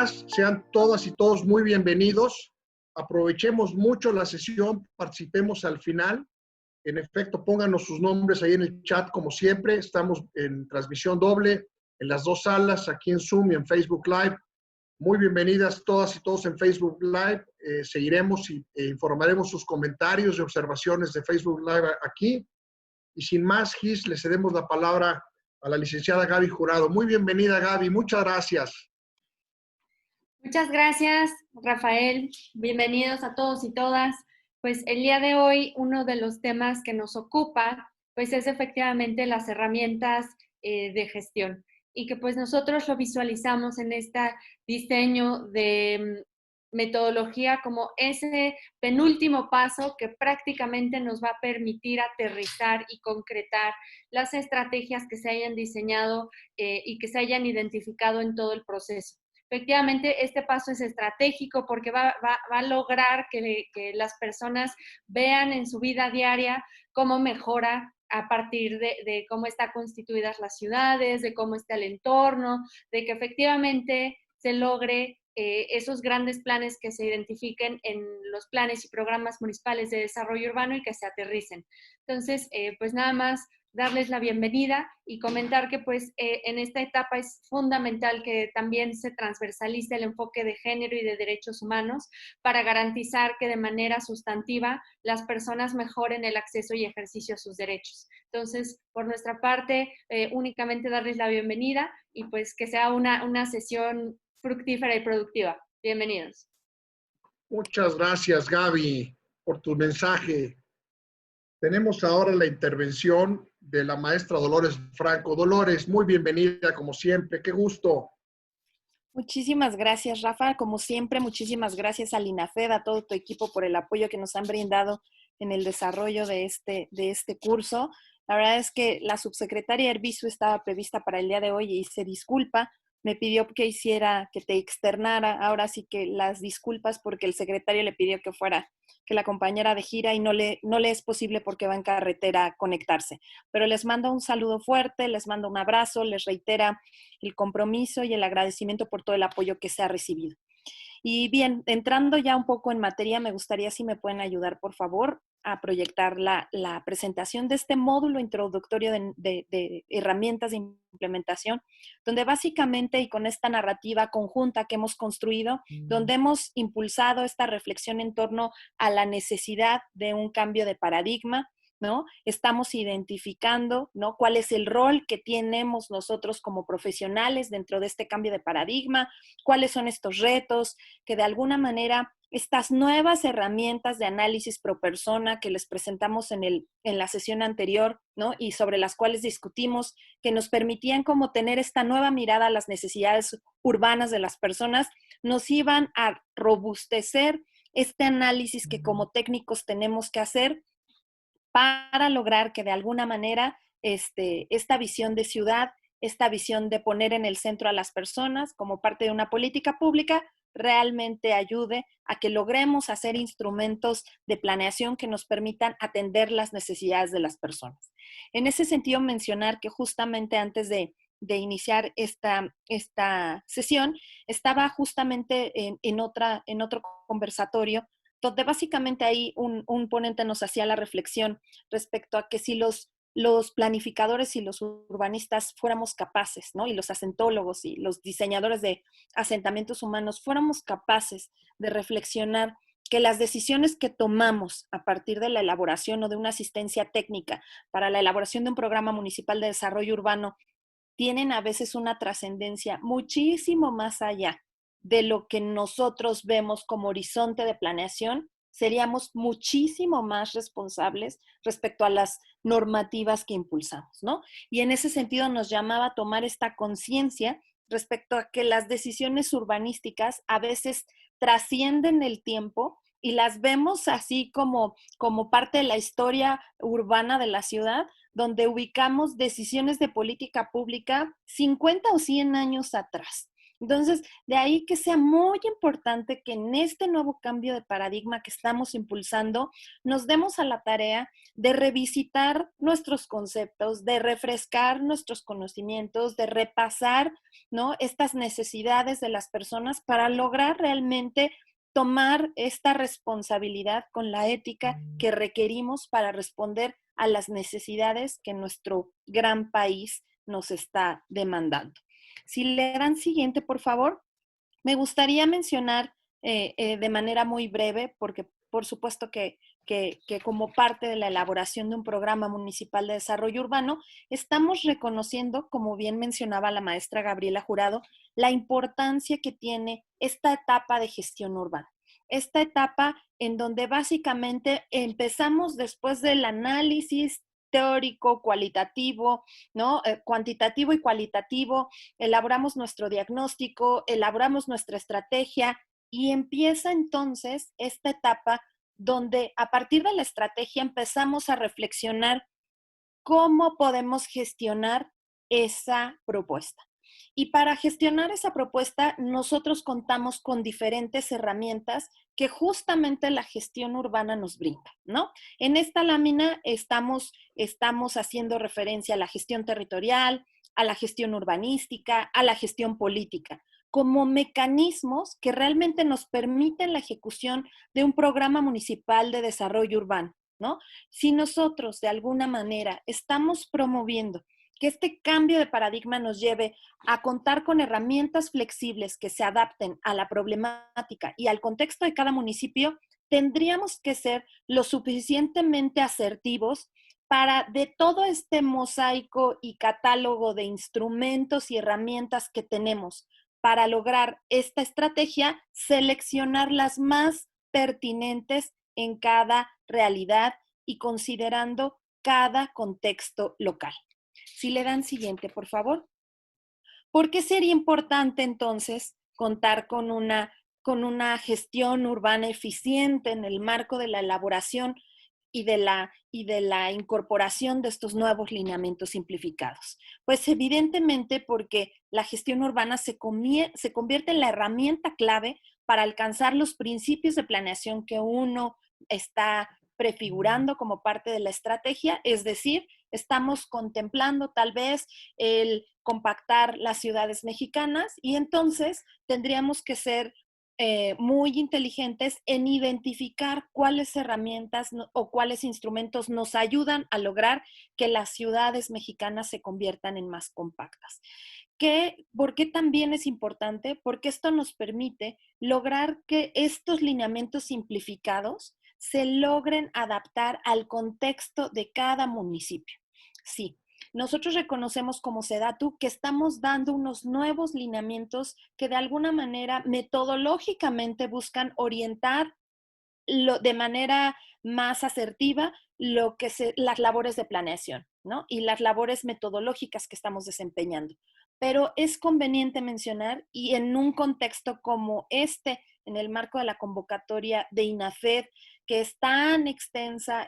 días, sean todas y todos muy bienvenidos. Aprovechemos mucho la sesión, participemos al final. En efecto, pónganos sus nombres ahí en el chat como siempre. Estamos en transmisión doble en las dos salas, aquí en Zoom y en Facebook Live. Muy bienvenidas todas y todos en Facebook Live. Seguiremos e informaremos sus comentarios y observaciones de Facebook Live aquí. Y sin más, Gis, le cedemos la palabra a la licenciada Gaby Jurado. Muy bienvenida, Gaby. Muchas gracias. Muchas gracias, Rafael. Bienvenidos a todos y todas. Pues el día de hoy uno de los temas que nos ocupa pues es efectivamente las herramientas de gestión y que pues nosotros lo visualizamos en este diseño de metodología como ese penúltimo paso que prácticamente nos va a permitir aterrizar y concretar las estrategias que se hayan diseñado y que se hayan identificado en todo el proceso. Efectivamente, este paso es estratégico porque va a lograr que las personas vean en su vida diaria cómo mejora a partir de cómo están constituidas las ciudades, de cómo está el entorno, de que efectivamente se logre esos grandes planes que se identifiquen en los planes y programas municipales de desarrollo urbano y que se aterricen. Entonces, pues nada más darles la bienvenida y comentar que pues en esta etapa es fundamental que también se transversalice el enfoque de género y de derechos humanos para garantizar que de manera sustantiva las personas mejoren el acceso y ejercicio a sus derechos. Entonces, por nuestra parte, únicamente darles la bienvenida y pues que sea una sesión fructífera y productiva. Bienvenidos. Muchas gracias, Gaby, por tu mensaje. Tenemos ahora la intervención de la maestra Dolores Franco. Dolores, muy bienvenida como siempre. Qué gusto. Muchísimas gracias, Rafa. Como siempre, muchísimas gracias a Linafed, a todo tu equipo por el apoyo que nos han brindado en el desarrollo de este curso. La verdad es que la subsecretaria Herbizu estaba prevista para el día de hoy y se disculpa. Me pidió que te externara ahora sí que las disculpas porque el secretario le pidió que la acompañara de gira y no le es posible porque va en carretera a conectarse. Pero les mando un saludo fuerte, les mando un abrazo, les reitera el compromiso y el agradecimiento por todo el apoyo que se ha recibido. Y bien, entrando ya un poco en materia, me gustaría si me pueden ayudar, por favor, a proyectar la presentación de este módulo introductorio de herramientas de implementación, donde básicamente y con esta narrativa conjunta que hemos construido, donde hemos impulsado esta reflexión en torno a la necesidad de un cambio de paradigma, ¿no? Estamos identificando, ¿no?, cuál es el rol que tenemos nosotros como profesionales dentro de este cambio de paradigma, cuáles son estos retos, que de alguna manera estas nuevas herramientas de análisis pro persona que les presentamos en la sesión anterior, ¿no?, y sobre las cuales discutimos, que nos permitían como tener esta nueva mirada a las necesidades urbanas de las personas, nos iban a robustecer este análisis que como técnicos tenemos que hacer para lograr que de alguna manera esta visión de ciudad, esta visión de poner en el centro a las personas como parte de una política pública, realmente ayude a que logremos hacer instrumentos de planeación que nos permitan atender las necesidades de las personas. En ese sentido, mencionar que justamente antes de iniciar esta sesión, estaba justamente en otro conversatorio donde básicamente ahí un ponente nos hacía la reflexión respecto a que si los planificadores y los urbanistas fuéramos capaces, ¿no?, y los asentólogos y los diseñadores de asentamientos humanos fuéramos capaces de reflexionar que las decisiones que tomamos a partir de la elaboración o de una asistencia técnica para la elaboración de un programa municipal de desarrollo urbano tienen a veces una trascendencia muchísimo más allá de lo que nosotros vemos como horizonte de planeación, seríamos muchísimo más responsables respecto a las normativas que impulsamos, ¿no? Y en ese sentido nos llamaba a tomar esta conciencia respecto a que las decisiones urbanísticas a veces trascienden el tiempo y las vemos así como parte de la historia urbana de la ciudad, donde ubicamos decisiones de política pública 50 o 100 años atrás. Entonces, de ahí que sea muy importante que en este nuevo cambio de paradigma que estamos impulsando, nos demos a la tarea de revisitar nuestros conceptos, de refrescar nuestros conocimientos, de repasar, ¿no?, estas necesidades de las personas para lograr realmente tomar esta responsabilidad con la ética que requerimos para responder a las necesidades que nuestro gran país nos está demandando. Si le dan siguiente, por favor, me gustaría mencionar de manera muy breve, porque por supuesto que como parte de la elaboración de un programa municipal de desarrollo urbano, estamos reconociendo, como bien mencionaba la maestra Gabriela Jurado, la importancia que tiene esta etapa de gestión urbana. Esta etapa en donde básicamente empezamos después del análisis teórico, cualitativo, ¿no? Cuantitativo y cualitativo, elaboramos nuestro diagnóstico, elaboramos nuestra estrategia y empieza entonces esta etapa donde a partir de la estrategia empezamos a reflexionar cómo podemos gestionar esa propuesta. Y para gestionar esa propuesta, nosotros contamos con diferentes herramientas que justamente la gestión urbana nos brinda, ¿no? En esta lámina estamos haciendo referencia a la gestión territorial, a la gestión urbanística, a la gestión política, como mecanismos que realmente nos permiten la ejecución de un programa municipal de desarrollo urbano, ¿no? Si nosotros de alguna manera estamos promoviendo que este cambio de paradigma nos lleve a contar con herramientas flexibles que se adapten a la problemática y al contexto de cada municipio, tendríamos que ser lo suficientemente asertivos para de todo este mosaico y catálogo de instrumentos y herramientas que tenemos para lograr esta estrategia, seleccionar las más pertinentes en cada realidad y considerando cada contexto local. Si le dan siguiente, por favor. ¿Por qué sería importante entonces contar con una gestión urbana eficiente en el marco de la elaboración y de la incorporación de estos nuevos lineamientos simplificados? Pues evidentemente porque la gestión urbana se convierte en la herramienta clave para alcanzar los principios de planeación que uno está prefigurando como parte de la estrategia, es decir, estamos contemplando tal vez el compactar las ciudades mexicanas y entonces tendríamos que ser muy inteligentes en identificar cuáles herramientas o cuáles instrumentos nos ayudan a lograr que las ciudades mexicanas se conviertan en más compactas. ¿Por qué también es importante? Porque esto nos permite lograr que estos lineamientos simplificados se logren adaptar al contexto de cada municipio. Sí, nosotros reconocemos como SEDATU que estamos dando unos nuevos lineamientos que de alguna manera metodológicamente buscan orientar de manera más asertiva las labores de planeación, ¿no? Y las labores metodológicas que estamos desempeñando. Pero es conveniente mencionar, y en un contexto como este, en el marco de la convocatoria de INAFED, que es tan extensa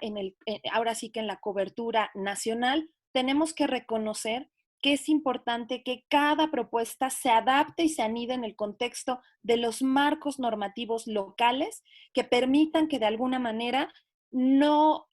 ahora sí que en la cobertura nacional, tenemos que reconocer que es importante que cada propuesta se adapte y se anide en el contexto de los marcos normativos locales que permitan que de alguna manera no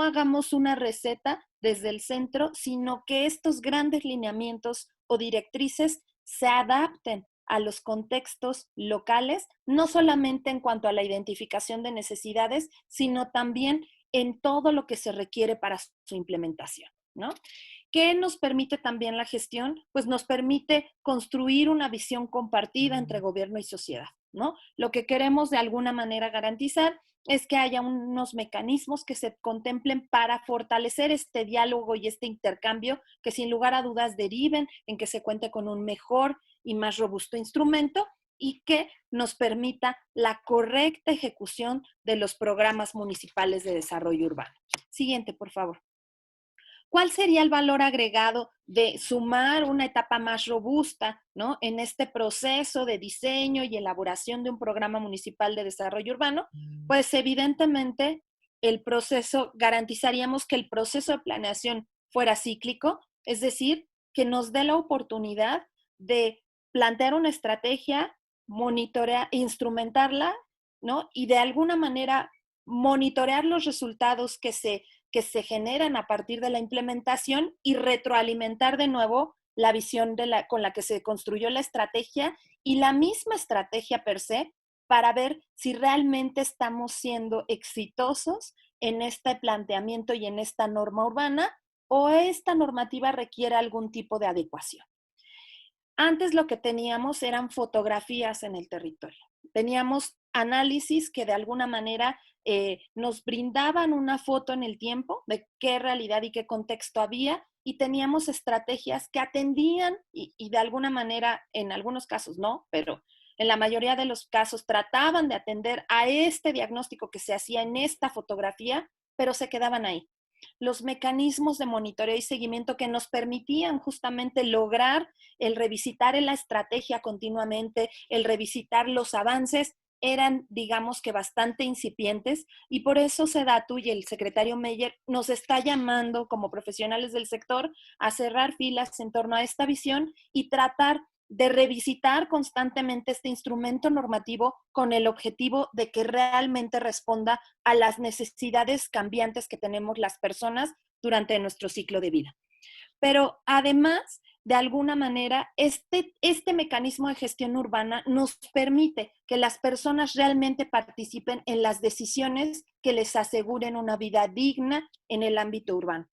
hagamos una receta desde el centro, sino que estos grandes lineamientos o directrices se adapten a los contextos locales, no solamente en cuanto a la identificación de necesidades, sino también en todo lo que se requiere para su implementación, ¿no? ¿Qué nos permite también la gestión? Pues nos permite construir una visión compartida entre gobierno y sociedad, ¿no? Lo que queremos de alguna manera garantizar es que haya unos mecanismos que se contemplen para fortalecer este diálogo y este intercambio que sin lugar a dudas deriven en que se cuente con un mejor y más robusto instrumento y que nos permita la correcta ejecución de los programas municipales de desarrollo urbano. Siguiente, por favor. ¿Cuál sería el valor agregado de sumar una etapa más robusta, ¿no?, en este proceso de diseño y elaboración de un programa municipal de desarrollo urbano? Pues evidentemente garantizaríamos que el proceso de planeación fuera cíclico, es decir, que nos dé la oportunidad de plantear una estrategia, monitorear, instrumentarla, ¿no? Y de alguna manera monitorear los resultados que se generan a partir de la implementación y retroalimentar de nuevo la visión con la que se construyó la estrategia y la misma estrategia per se para ver si realmente estamos siendo exitosos en este planteamiento y en esta norma urbana o esta normativa requiere algún tipo de adecuación. Antes lo que teníamos eran fotografías en el territorio. Teníamos análisis que de alguna manera nos brindaban una foto en el tiempo de qué realidad y qué contexto había y teníamos estrategias que atendían y de alguna manera, en algunos casos no, pero en la mayoría de los casos trataban de atender a este diagnóstico que se hacía en esta fotografía, pero se quedaban ahí. Los mecanismos de monitoreo y seguimiento que nos permitían justamente lograr el revisitar la estrategia continuamente, el revisitar los avances, eran, digamos que bastante incipientes y por eso SEDATU y el secretario Meyer nos está llamando como profesionales del sector a cerrar filas en torno a esta visión y tratar de revisitar constantemente este instrumento normativo con el objetivo de que realmente responda a las necesidades cambiantes que tenemos las personas durante nuestro ciclo de vida. Pero además, de alguna manera, este mecanismo de gestión urbana nos permite que las personas realmente participen en las decisiones que les aseguren una vida digna en el ámbito urbano.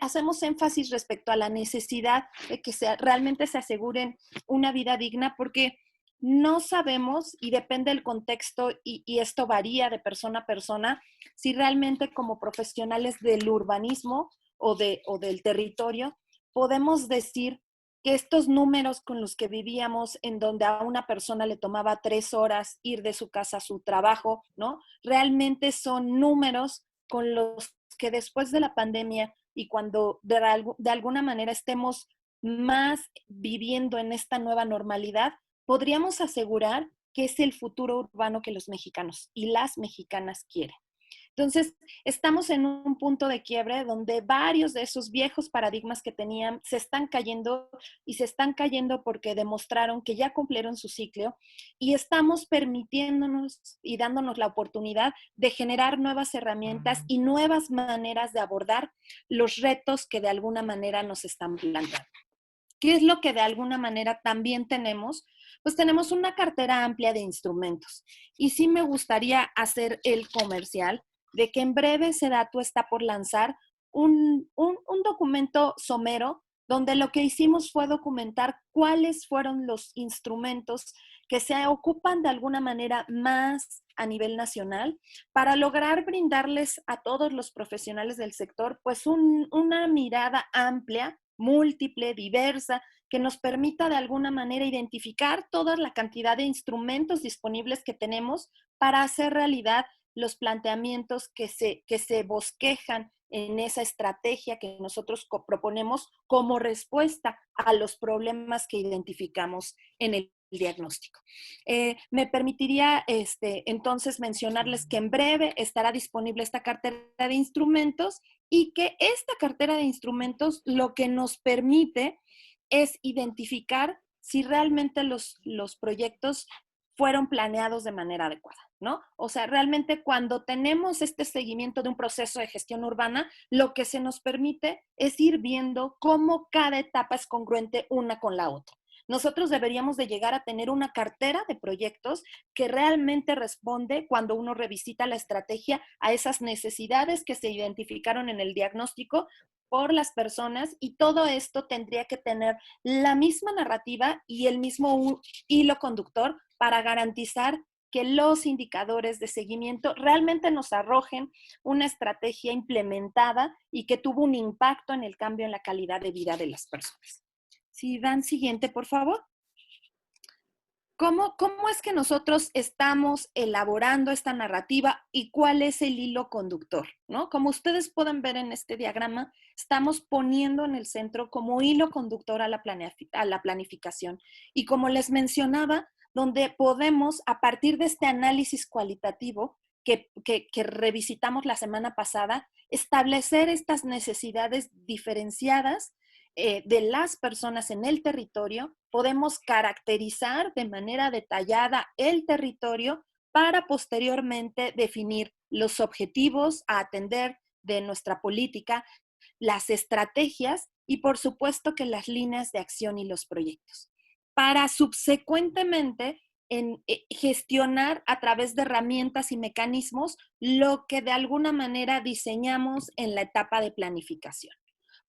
Hacemos énfasis respecto a la necesidad de que realmente se aseguren una vida digna porque no sabemos, y depende del contexto, y esto varía de persona a persona, si realmente como profesionales del urbanismo o del territorio, podemos decir que estos números con los que vivíamos, en donde a una persona le tomaba 3 horas ir de su casa a su trabajo, ¿no? Realmente son números con los que después de la pandemia y cuando de alguna manera estemos más viviendo en esta nueva normalidad, podríamos asegurar que es el futuro urbano que los mexicanos y las mexicanas quieren. Entonces, estamos en un punto de quiebre donde varios de esos viejos paradigmas que tenían se están cayendo y se están cayendo porque demostraron que ya cumplieron su ciclo y estamos permitiéndonos y dándonos la oportunidad de generar nuevas herramientas y nuevas maneras de abordar los retos que de alguna manera nos están planteando. ¿Qué es lo que de alguna manera también tenemos? Pues tenemos una cartera amplia de instrumentos. Y sí me gustaría hacer el comercial de que en breve SEDATU está por lanzar un documento somero donde lo que hicimos fue documentar cuáles fueron los instrumentos que se ocupan de alguna manera más a nivel nacional para lograr brindarles a todos los profesionales del sector pues una mirada amplia, múltiple, diversa, que nos permita de alguna manera identificar toda la cantidad de instrumentos disponibles que tenemos para hacer realidad los planteamientos que se bosquejan en esa estrategia que nosotros proponemos como respuesta a los problemas que identificamos en el diagnóstico. Me permitiría entonces mencionarles que en breve estará disponible esta cartera de instrumentos y que esta cartera de instrumentos lo que nos permite es identificar si realmente los proyectos fueron planeados de manera adecuada, ¿no? O sea, realmente cuando tenemos este seguimiento de un proceso de gestión urbana, lo que se nos permite es ir viendo cómo cada etapa es congruente una con la otra. Nosotros deberíamos de llegar a tener una cartera de proyectos que realmente responde cuando uno revisita la estrategia a esas necesidades que se identificaron en el diagnóstico por las personas y todo esto tendría que tener la misma narrativa y el mismo hilo conductor para garantizar que los indicadores de seguimiento realmente nos arrojen una estrategia implementada y que tuvo un impacto en el cambio en la calidad de vida de las personas. Si dan siguiente, por favor. ¿Cómo es que nosotros estamos elaborando esta narrativa y cuál es el hilo conductor, ¿no? Como ustedes pueden ver en este diagrama, estamos poniendo en el centro como hilo conductor a la planificación. Y como les mencionaba, donde podemos, a partir de este análisis cualitativo que revisitamos la semana pasada, establecer estas necesidades diferenciadas de las personas en el territorio, podemos caracterizar de manera detallada el territorio para posteriormente definir los objetivos a atender de nuestra política, las estrategias y por supuesto que las líneas de acción y los proyectos, para subsecuentemente gestionar a través de herramientas y mecanismos lo que de alguna manera diseñamos en la etapa de planificación.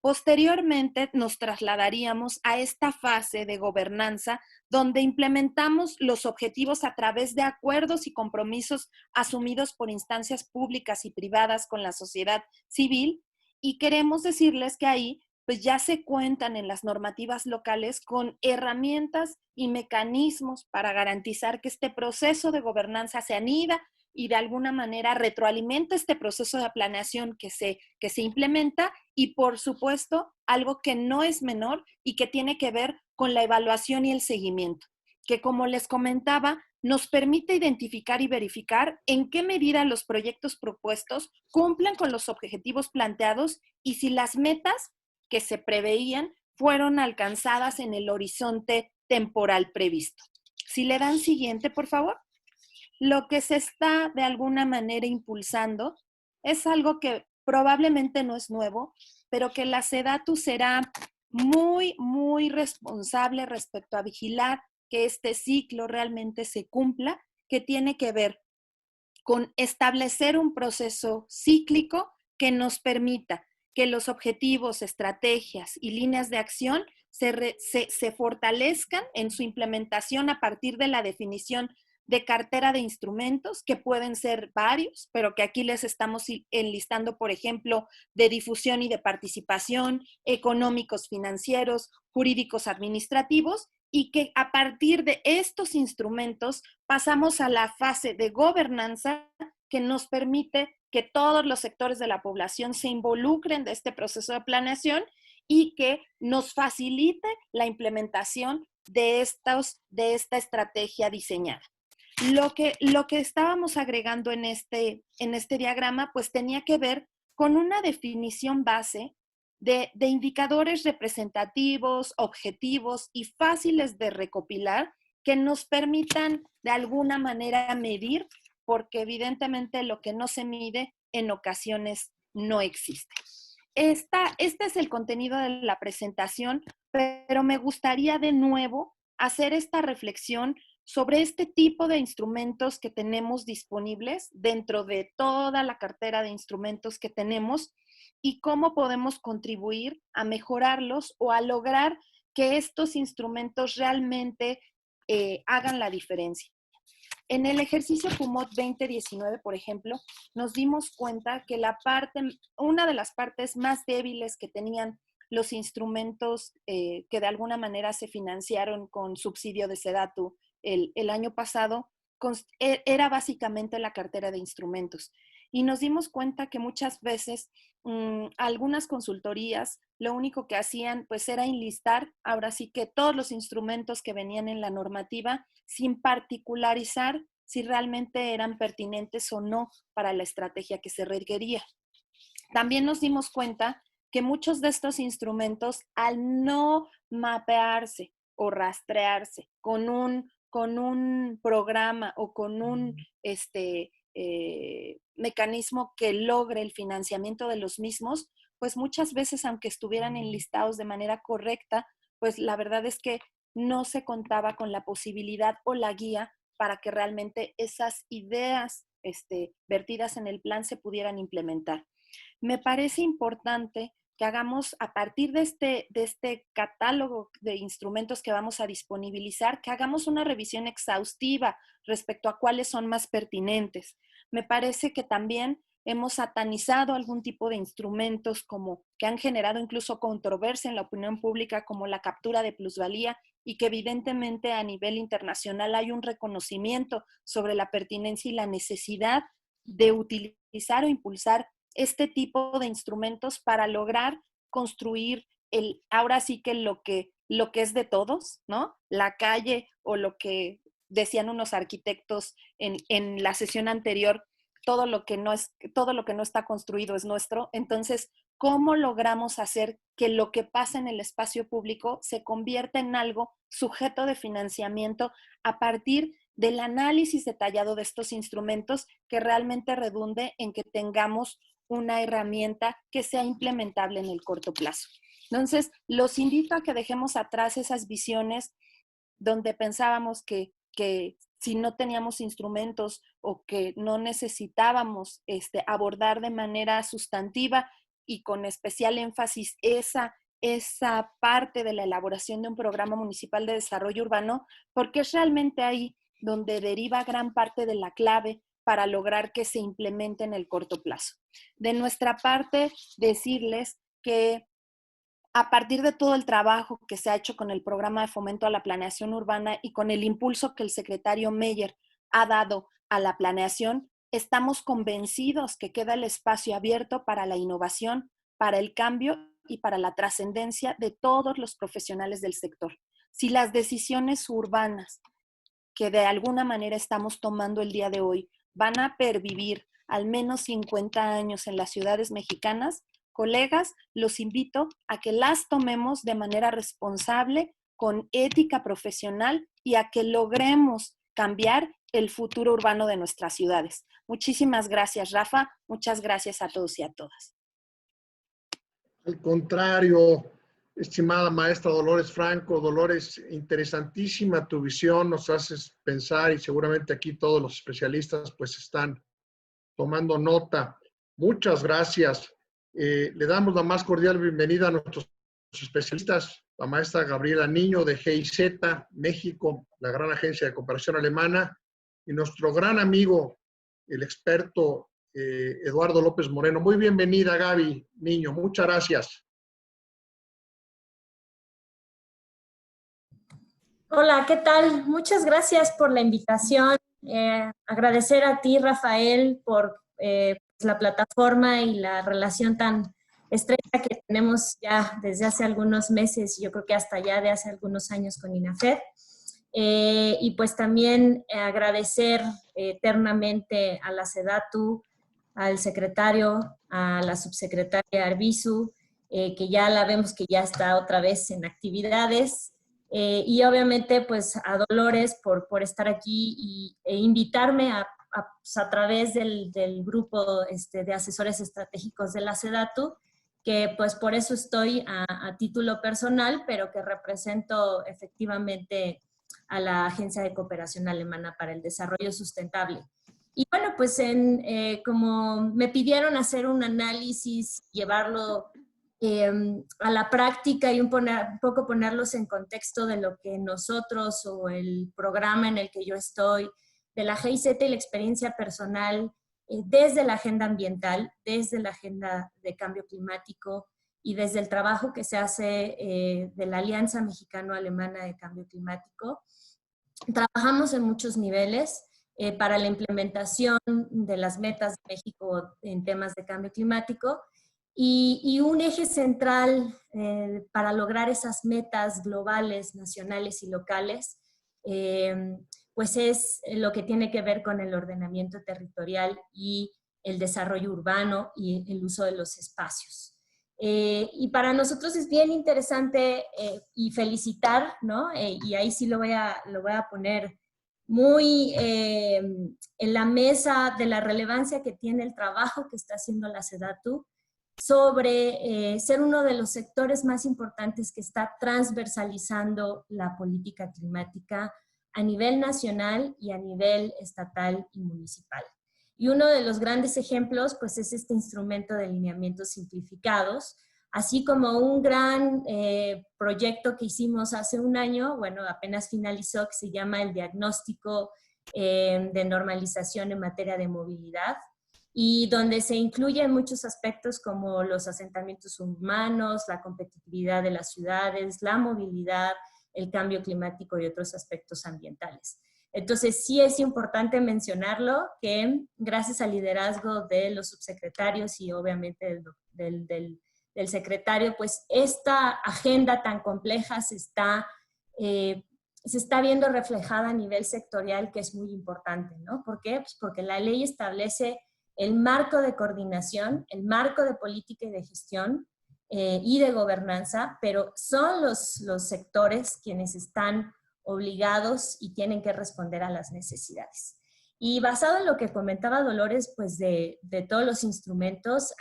Posteriormente nos trasladaríamos a esta fase de gobernanza donde implementamos los objetivos a través de acuerdos y compromisos asumidos por instancias públicas y privadas con la sociedad civil, y queremos decirles que ahí pues ya se cuentan en las normativas locales con herramientas y mecanismos para garantizar que este proceso de gobernanza se anida y de alguna manera retroalimenta este proceso de planeación que se implementa, y por supuesto algo que no es menor y que tiene que ver con la evaluación y el seguimiento, que como les comentaba, nos permite identificar y verificar en qué medida los proyectos propuestos cumplen con los objetivos planteados y si las metas que se preveían fueron alcanzadas en el horizonte temporal previsto. Si le dan siguiente, por favor. Lo que se está de alguna manera impulsando es algo que probablemente no es nuevo, pero que la SEDATU será muy, muy responsable respecto a vigilar que este ciclo realmente se cumpla, que tiene que ver con establecer un proceso cíclico que nos permita que los objetivos, estrategias y líneas de acción se fortalezcan en su implementación a partir de la definición de cartera de instrumentos, que pueden ser varios, pero que aquí les estamos enlistando, por ejemplo, de difusión y de participación, económicos, financieros, jurídicos, administrativos, y que a partir de estos instrumentos pasamos a la fase de gobernanza que nos permite que todos los sectores de la población se involucren de este proceso de planeación y que nos facilite la implementación de esta estrategia diseñada. Lo que estábamos agregando en este diagrama pues tenía que ver con una definición base de indicadores representativos, objetivos y fáciles de recopilar que nos permitan de alguna manera medir, porque evidentemente lo que no se mide en ocasiones no existe. Este es el contenido de la presentación, pero me gustaría de nuevo hacer esta reflexión sobre este tipo de instrumentos que tenemos disponibles dentro de toda la cartera de instrumentos que tenemos y cómo podemos contribuir a mejorarlos o a lograr que estos instrumentos realmente hagan la diferencia. En el ejercicio PUMOT 2019, por ejemplo, nos dimos cuenta que una de las partes más débiles que tenían los instrumentos que de alguna manera se financiaron con subsidio de SEDATU el año pasado, era básicamente la cartera de instrumentos. Y nos dimos cuenta que muchas veces algunas consultorías lo único que hacían pues era enlistar ahora sí que todos los instrumentos que venían en la normativa sin particularizar si realmente eran pertinentes o no para la estrategia que se requería. También nos dimos cuenta que muchos de estos instrumentos, al no mapearse o rastrearse con un programa o con un mecanismo que logre el financiamiento de los mismos, pues muchas veces, aunque estuvieran enlistados de manera correcta, pues la verdad es que no se contaba con la posibilidad o la guía para que realmente esas ideas vertidas en el plan se pudieran implementar. Me parece importante que hagamos a partir de este catálogo de instrumentos que vamos a disponibilizar, que hagamos una revisión exhaustiva respecto a cuáles son más pertinentes. Me parece que también hemos satanizado algún tipo de instrumentos como que han generado incluso controversia en la opinión pública, como la captura de plusvalía, y que evidentemente a nivel internacional hay un reconocimiento sobre la pertinencia y la necesidad de utilizar o impulsar este tipo de instrumentos para lograr construir ahora sí que lo que es de todos, ¿no? La calle, o lo que decían unos arquitectos en la sesión anterior, todo lo que no está construido es nuestro. Entonces, cómo logramos hacer que lo que pasa en el espacio público se convierta en algo sujeto de financiamiento a partir del análisis detallado de estos instrumentos que realmente redunde en que tengamos una herramienta que sea implementable en el corto plazo. Entonces, los invito a que dejemos atrás esas visiones donde pensábamos que si no teníamos instrumentos o que no necesitábamos abordar de manera sustantiva y con especial énfasis esa parte de la elaboración de un programa municipal de desarrollo urbano, porque es realmente ahí donde deriva gran parte de la clave para lograr que se implemente en el corto plazo. De nuestra parte, decirles que a partir de todo el trabajo que se ha hecho con el programa de fomento a la planeación urbana y con el impulso que el secretario Meyer ha dado a la planeación, estamos convencidos que queda el espacio abierto para la innovación, para el cambio y para la trascendencia de todos los profesionales del sector. Si las decisiones urbanas que de alguna manera estamos tomando el día de hoy van a pervivir al menos 50 años en las ciudades mexicanas, colegas, los invito a que las tomemos de manera responsable, con ética profesional y a que logremos cambiar el futuro urbano de nuestras ciudades. Muchísimas gracias, Rafa. Muchas gracias a todos y a todas. Al contrario, estimada maestra Dolores Franco, Dolores, interesantísima tu visión, nos haces pensar y seguramente aquí todos los especialistas pues están tomando nota. Muchas gracias. Le damos la más cordial bienvenida a nuestros especialistas, la maestra Gabriela Niño de GIZ México, la gran agencia de cooperación alemana, y nuestro gran amigo, el experto Eduardo López Moreno. Muy bienvenida, Gaby Niño. Muchas gracias. Hola, ¿qué tal? Muchas gracias por la invitación. Agradecer a ti, Rafael, por la plataforma y la relación tan estrecha que tenemos ya desde hace algunos meses, yo creo que hasta ya de hace algunos años con INAFED. Y pues también agradecer eternamente a la SEDATU, al secretario, a la subsecretaria Arbizu, que ya la vemos que ya está otra vez en actividades. Y obviamente pues a Dolores por estar aquí e invitarme a través del grupo de asesores estratégicos de la SEDATU, que pues por eso estoy a título personal, pero que represento efectivamente a la Agencia de Cooperación Alemana para el Desarrollo Sustentable. Y bueno, pues como me pidieron hacer un análisis, llevarlo a la práctica y un poco ponerlos en contexto de lo que nosotros o el programa en el que yo estoy, de la GIZ y la experiencia personal desde la agenda ambiental, desde la agenda de cambio climático y desde el trabajo que se hace de la Alianza Mexicano-Alemana de Cambio Climático. Trabajamos en muchos niveles para la implementación de las metas de México en temas de cambio climático. Y un eje central para lograr esas metas globales, nacionales y locales, pues es lo que tiene que ver con el ordenamiento territorial y el desarrollo urbano y el uso de los espacios. Y para nosotros es bien interesante y felicitar, ¿no? Y ahí sí lo voy a poner muy en la mesa de la relevancia que tiene el trabajo que está haciendo la SEDATU sobre ser uno de los sectores más importantes que está transversalizando la política climática a nivel nacional y a nivel estatal y municipal. Y uno de los grandes ejemplos pues es este instrumento de lineamientos simplificados, así como un gran proyecto que hicimos hace un año, bueno, apenas finalizó, que se llama el diagnóstico de normalización en materia de movilidad, y donde se incluyen muchos aspectos como los asentamientos humanos, la competitividad de las ciudades, la movilidad, el cambio climático y otros aspectos ambientales. Entonces, sí es importante mencionarlo, que gracias al liderazgo de los subsecretarios y obviamente del secretario, pues esta agenda tan compleja se está viendo reflejada a nivel sectorial, que es muy importante, ¿no? ¿Por qué? Pues porque la ley establece el marco de coordinación, el marco de política y de gestión y de gobernanza, pero son los sectores quienes están obligados y tienen que responder a las necesidades. Y basado en lo que comentaba Dolores, pues de todos los instrumentos,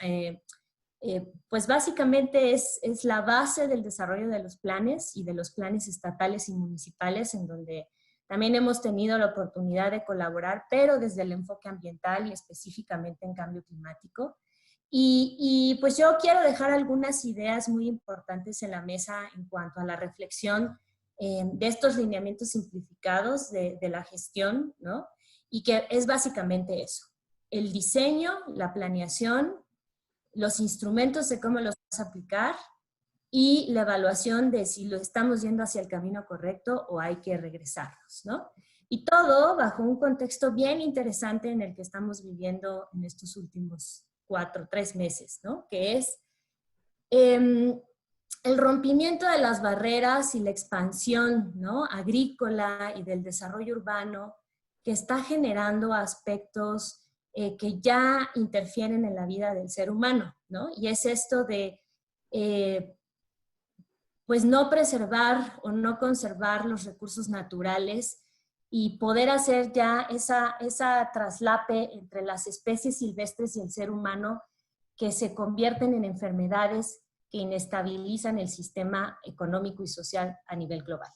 pues básicamente es la base del desarrollo de los planes y de los planes estatales y municipales, en donde también hemos tenido la oportunidad de colaborar, pero desde el enfoque ambiental y específicamente en cambio climático. Y pues yo quiero dejar algunas ideas muy importantes en la mesa en cuanto a la reflexión de estos lineamientos simplificados de la gestión, ¿no? Y que es básicamente eso: el diseño, la planeación, los instrumentos de cómo los vas a aplicar y la evaluación de si lo estamos yendo hacia el camino correcto o hay que regresarnos, ¿no? Y todo bajo un contexto bien interesante en el que estamos viviendo en estos últimos 3 meses, ¿no? Que es el rompimiento de las barreras y la expansión, ¿no?, agrícola y del desarrollo urbano, que está generando aspectos que ya interfieren en la vida del ser humano, ¿no? Y es esto de, pues, no preservar o no conservar los recursos naturales y poder hacer ya esa traslape entre las especies silvestres y el ser humano, que se convierten en enfermedades que inestabilizan el sistema económico y social a nivel global.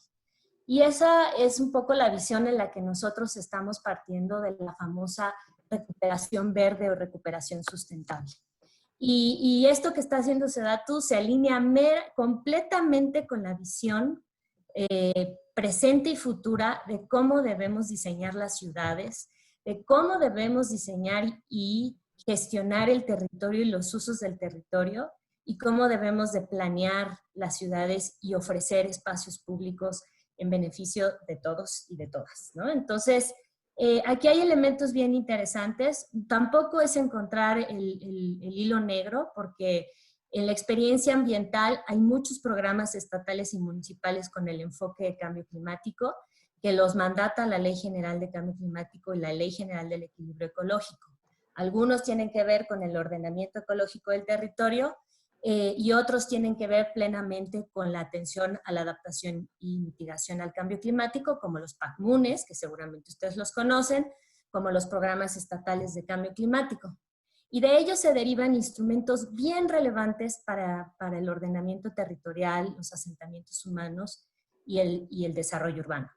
Y esa es un poco la visión en la que nosotros estamos partiendo de la famosa recuperación verde o recuperación sustentable. Y esto que está haciendo SEDATU se alinea completamente con la visión presente y futura de cómo debemos diseñar las ciudades, de cómo debemos diseñar y gestionar el territorio y los usos del territorio, y cómo debemos de planear las ciudades y ofrecer espacios públicos en beneficio de todos y de todas, ¿no? Entonces, aquí hay elementos bien interesantes. Tampoco es encontrar el hilo negro, porque en la experiencia ambiental hay muchos programas estatales y municipales con el enfoque de cambio climático que los mandata la Ley General de Cambio Climático y la Ley General del Equilibrio Ecológico. Algunos tienen que ver con el ordenamiento ecológico del territorio, y otros tienen que ver plenamente con la atención a la adaptación y mitigación al cambio climático, como los PACMUNES, que seguramente ustedes los conocen, como los programas estatales de cambio climático. Y de ellos se derivan instrumentos bien relevantes para el ordenamiento territorial, los asentamientos humanos y el desarrollo urbano.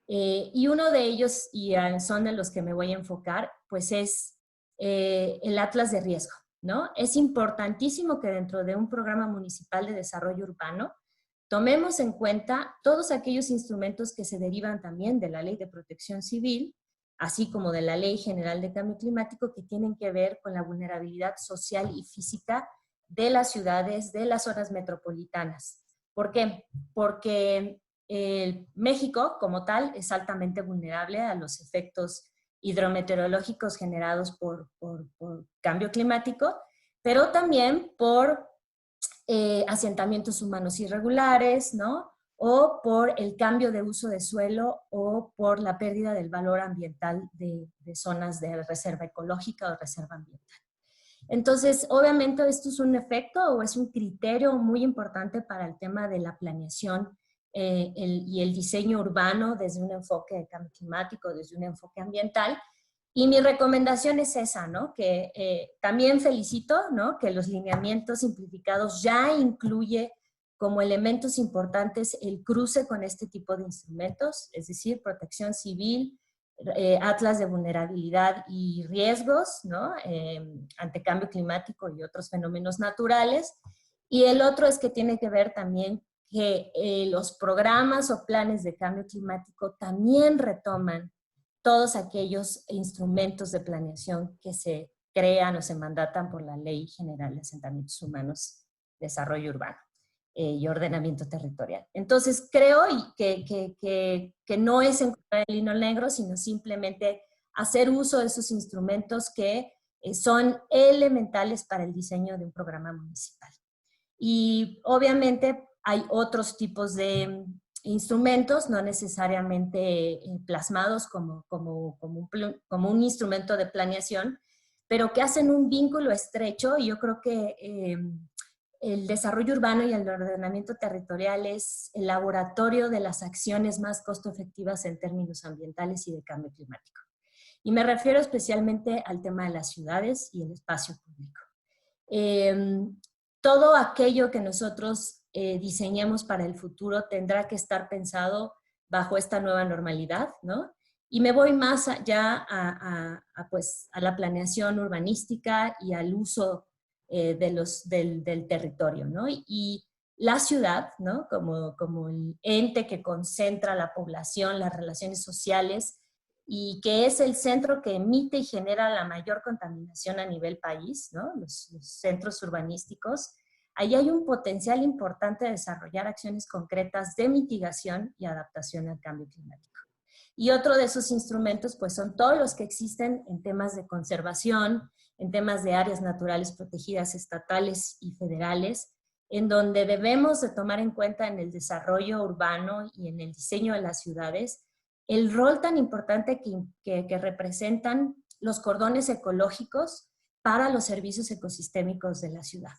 Y uno de ellos, y son de los que me voy a enfocar, pues es el Atlas de Riesgo, ¿no? Es importantísimo que dentro de un programa municipal de desarrollo urbano tomemos en cuenta todos aquellos instrumentos que se derivan también de la Ley de Protección Civil, así como de la Ley General de Cambio Climático, que tienen que ver con la vulnerabilidad social y física de las ciudades, de las zonas metropolitanas. ¿Por qué? Porque México, como tal, es altamente vulnerable a los efectos hidrometeorológicos generados por cambio climático, pero también por asentamientos humanos irregulares, ¿no? O por el cambio de uso de suelo o por la pérdida del valor ambiental de zonas de reserva ecológica o reserva ambiental. Entonces, obviamente esto es un efecto o es un criterio muy importante para el tema de la planeación y el diseño urbano desde un enfoque de cambio climático, desde un enfoque ambiental. Y mi recomendación es esa, ¿no? Que también felicito, ¿no?, que los lineamientos simplificados ya incluye como elementos importantes el cruce con este tipo de instrumentos, es decir, protección civil, atlas de vulnerabilidad y riesgos, ¿no?, ante cambio climático y otros fenómenos naturales. Y el otro es que tiene que ver también que los programas o planes de cambio climático también retoman todos aquellos instrumentos de planeación que se crean o se mandatan por la Ley General de Asentamientos Humanos, Desarrollo Urbano y Ordenamiento Territorial. Entonces, creo que no es encontrar el hilo negro, sino simplemente hacer uso de esos instrumentos que son elementales para el diseño de un programa municipal. Y obviamente hay otros tipos de instrumentos, no necesariamente plasmados como un instrumento de planeación, pero que hacen un vínculo estrecho, y yo creo que el desarrollo urbano y el ordenamiento territorial es el laboratorio de las acciones más costo efectivas en términos ambientales y de cambio climático. Y me refiero especialmente al tema de las ciudades y el espacio público. Todo aquello que nosotros diseñemos para el futuro tendrá que estar pensado bajo esta nueva normalidad, ¿no? Y me voy más allá pues, a la planeación urbanística y al uso del territorio, ¿no? Y la ciudad, ¿no? Como el ente que concentra la población, las relaciones sociales, y que es el centro que emite y genera la mayor contaminación a nivel país, ¿no? Los centros urbanísticos. Ahí hay un potencial importante de desarrollar acciones concretas de mitigación y adaptación al cambio climático. Y otro de esos instrumentos, pues, son todos los que existen en temas de conservación, en temas de áreas naturales protegidas estatales y federales, en donde debemos de tomar en cuenta en el desarrollo urbano y en el diseño de las ciudades el rol tan importante que representan los cordones ecológicos para los servicios ecosistémicos de la ciudad.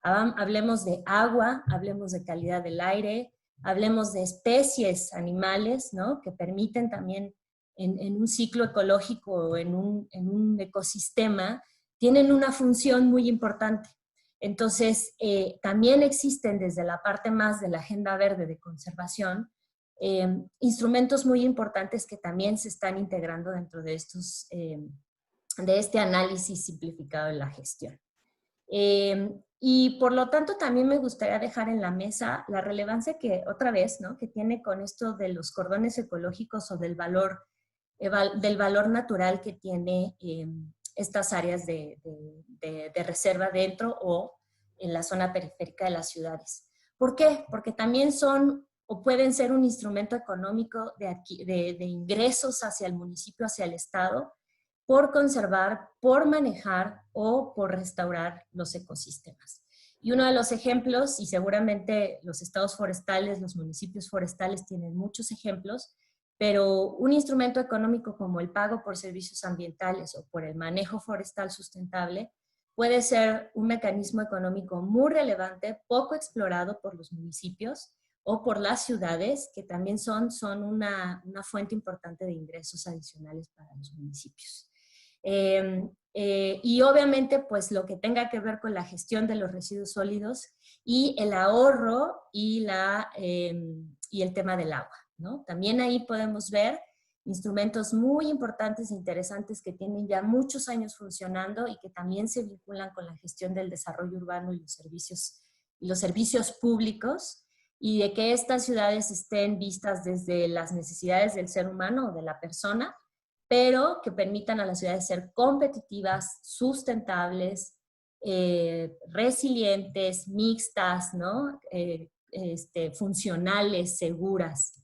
Hablemos de agua, hablemos de calidad del aire, hablemos de especies animales, ¿no? Que permiten también en un ciclo ecológico o en un ecosistema, tienen una función muy importante. Entonces, también existen desde la parte más de la agenda verde de conservación, instrumentos muy importantes que también se están integrando dentro de este análisis simplificado de la gestión. Y por lo tanto también me gustaría dejar en la mesa la relevancia que, otra vez, ¿no? Que tiene con esto de los cordones ecológicos o del valor natural que tiene estas áreas de reserva dentro o en la zona periférica de las ciudades. ¿Por qué? Porque también son o pueden ser un instrumento económico de ingresos hacia el municipio, hacia el estado, por conservar, por manejar o por restaurar los ecosistemas. Y uno de los ejemplos, y seguramente los estados forestales, los municipios forestales tienen muchos ejemplos, pero un instrumento económico como el pago por servicios ambientales o por el manejo forestal sustentable puede ser un mecanismo económico muy relevante, poco explorado por los municipios o por las ciudades, que también son una fuente importante de ingresos adicionales para los municipios. Y obviamente, pues lo que tenga que ver con la gestión de los residuos sólidos y el ahorro y el tema del agua, ¿no? También ahí podemos ver instrumentos muy importantes e interesantes que tienen ya muchos años funcionando y que también se vinculan con la gestión del desarrollo urbano y los servicios públicos, y de que estas ciudades estén vistas desde las necesidades del ser humano o de la persona, pero que permitan a las ciudades ser competitivas, sustentables, resilientes, mixtas, ¿no? Funcionales, seguras,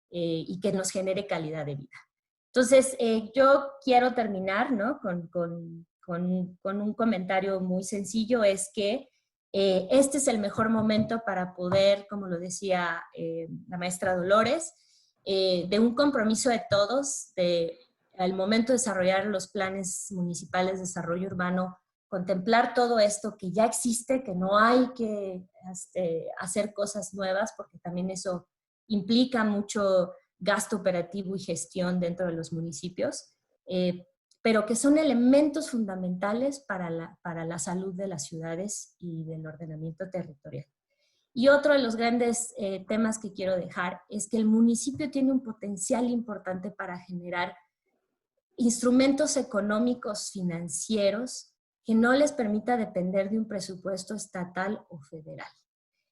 y que nos genere calidad de vida. Entonces, yo quiero terminar, ¿no? con un comentario muy sencillo, es que este es el mejor momento para poder, como lo decía la maestra Dolores, de un compromiso de todos, al momento de desarrollar los planes municipales de desarrollo urbano, contemplar todo esto que ya existe, que no hay que hacer cosas nuevas, porque también eso implica mucho gasto operativo y gestión dentro de los municipios, pero que son elementos fundamentales para la salud de las ciudades y del ordenamiento territorial. Y otro de los grandes temas que quiero dejar es que el municipio tiene un potencial importante para generar instrumentos económicos financieros que no les permita depender de un presupuesto estatal o federal.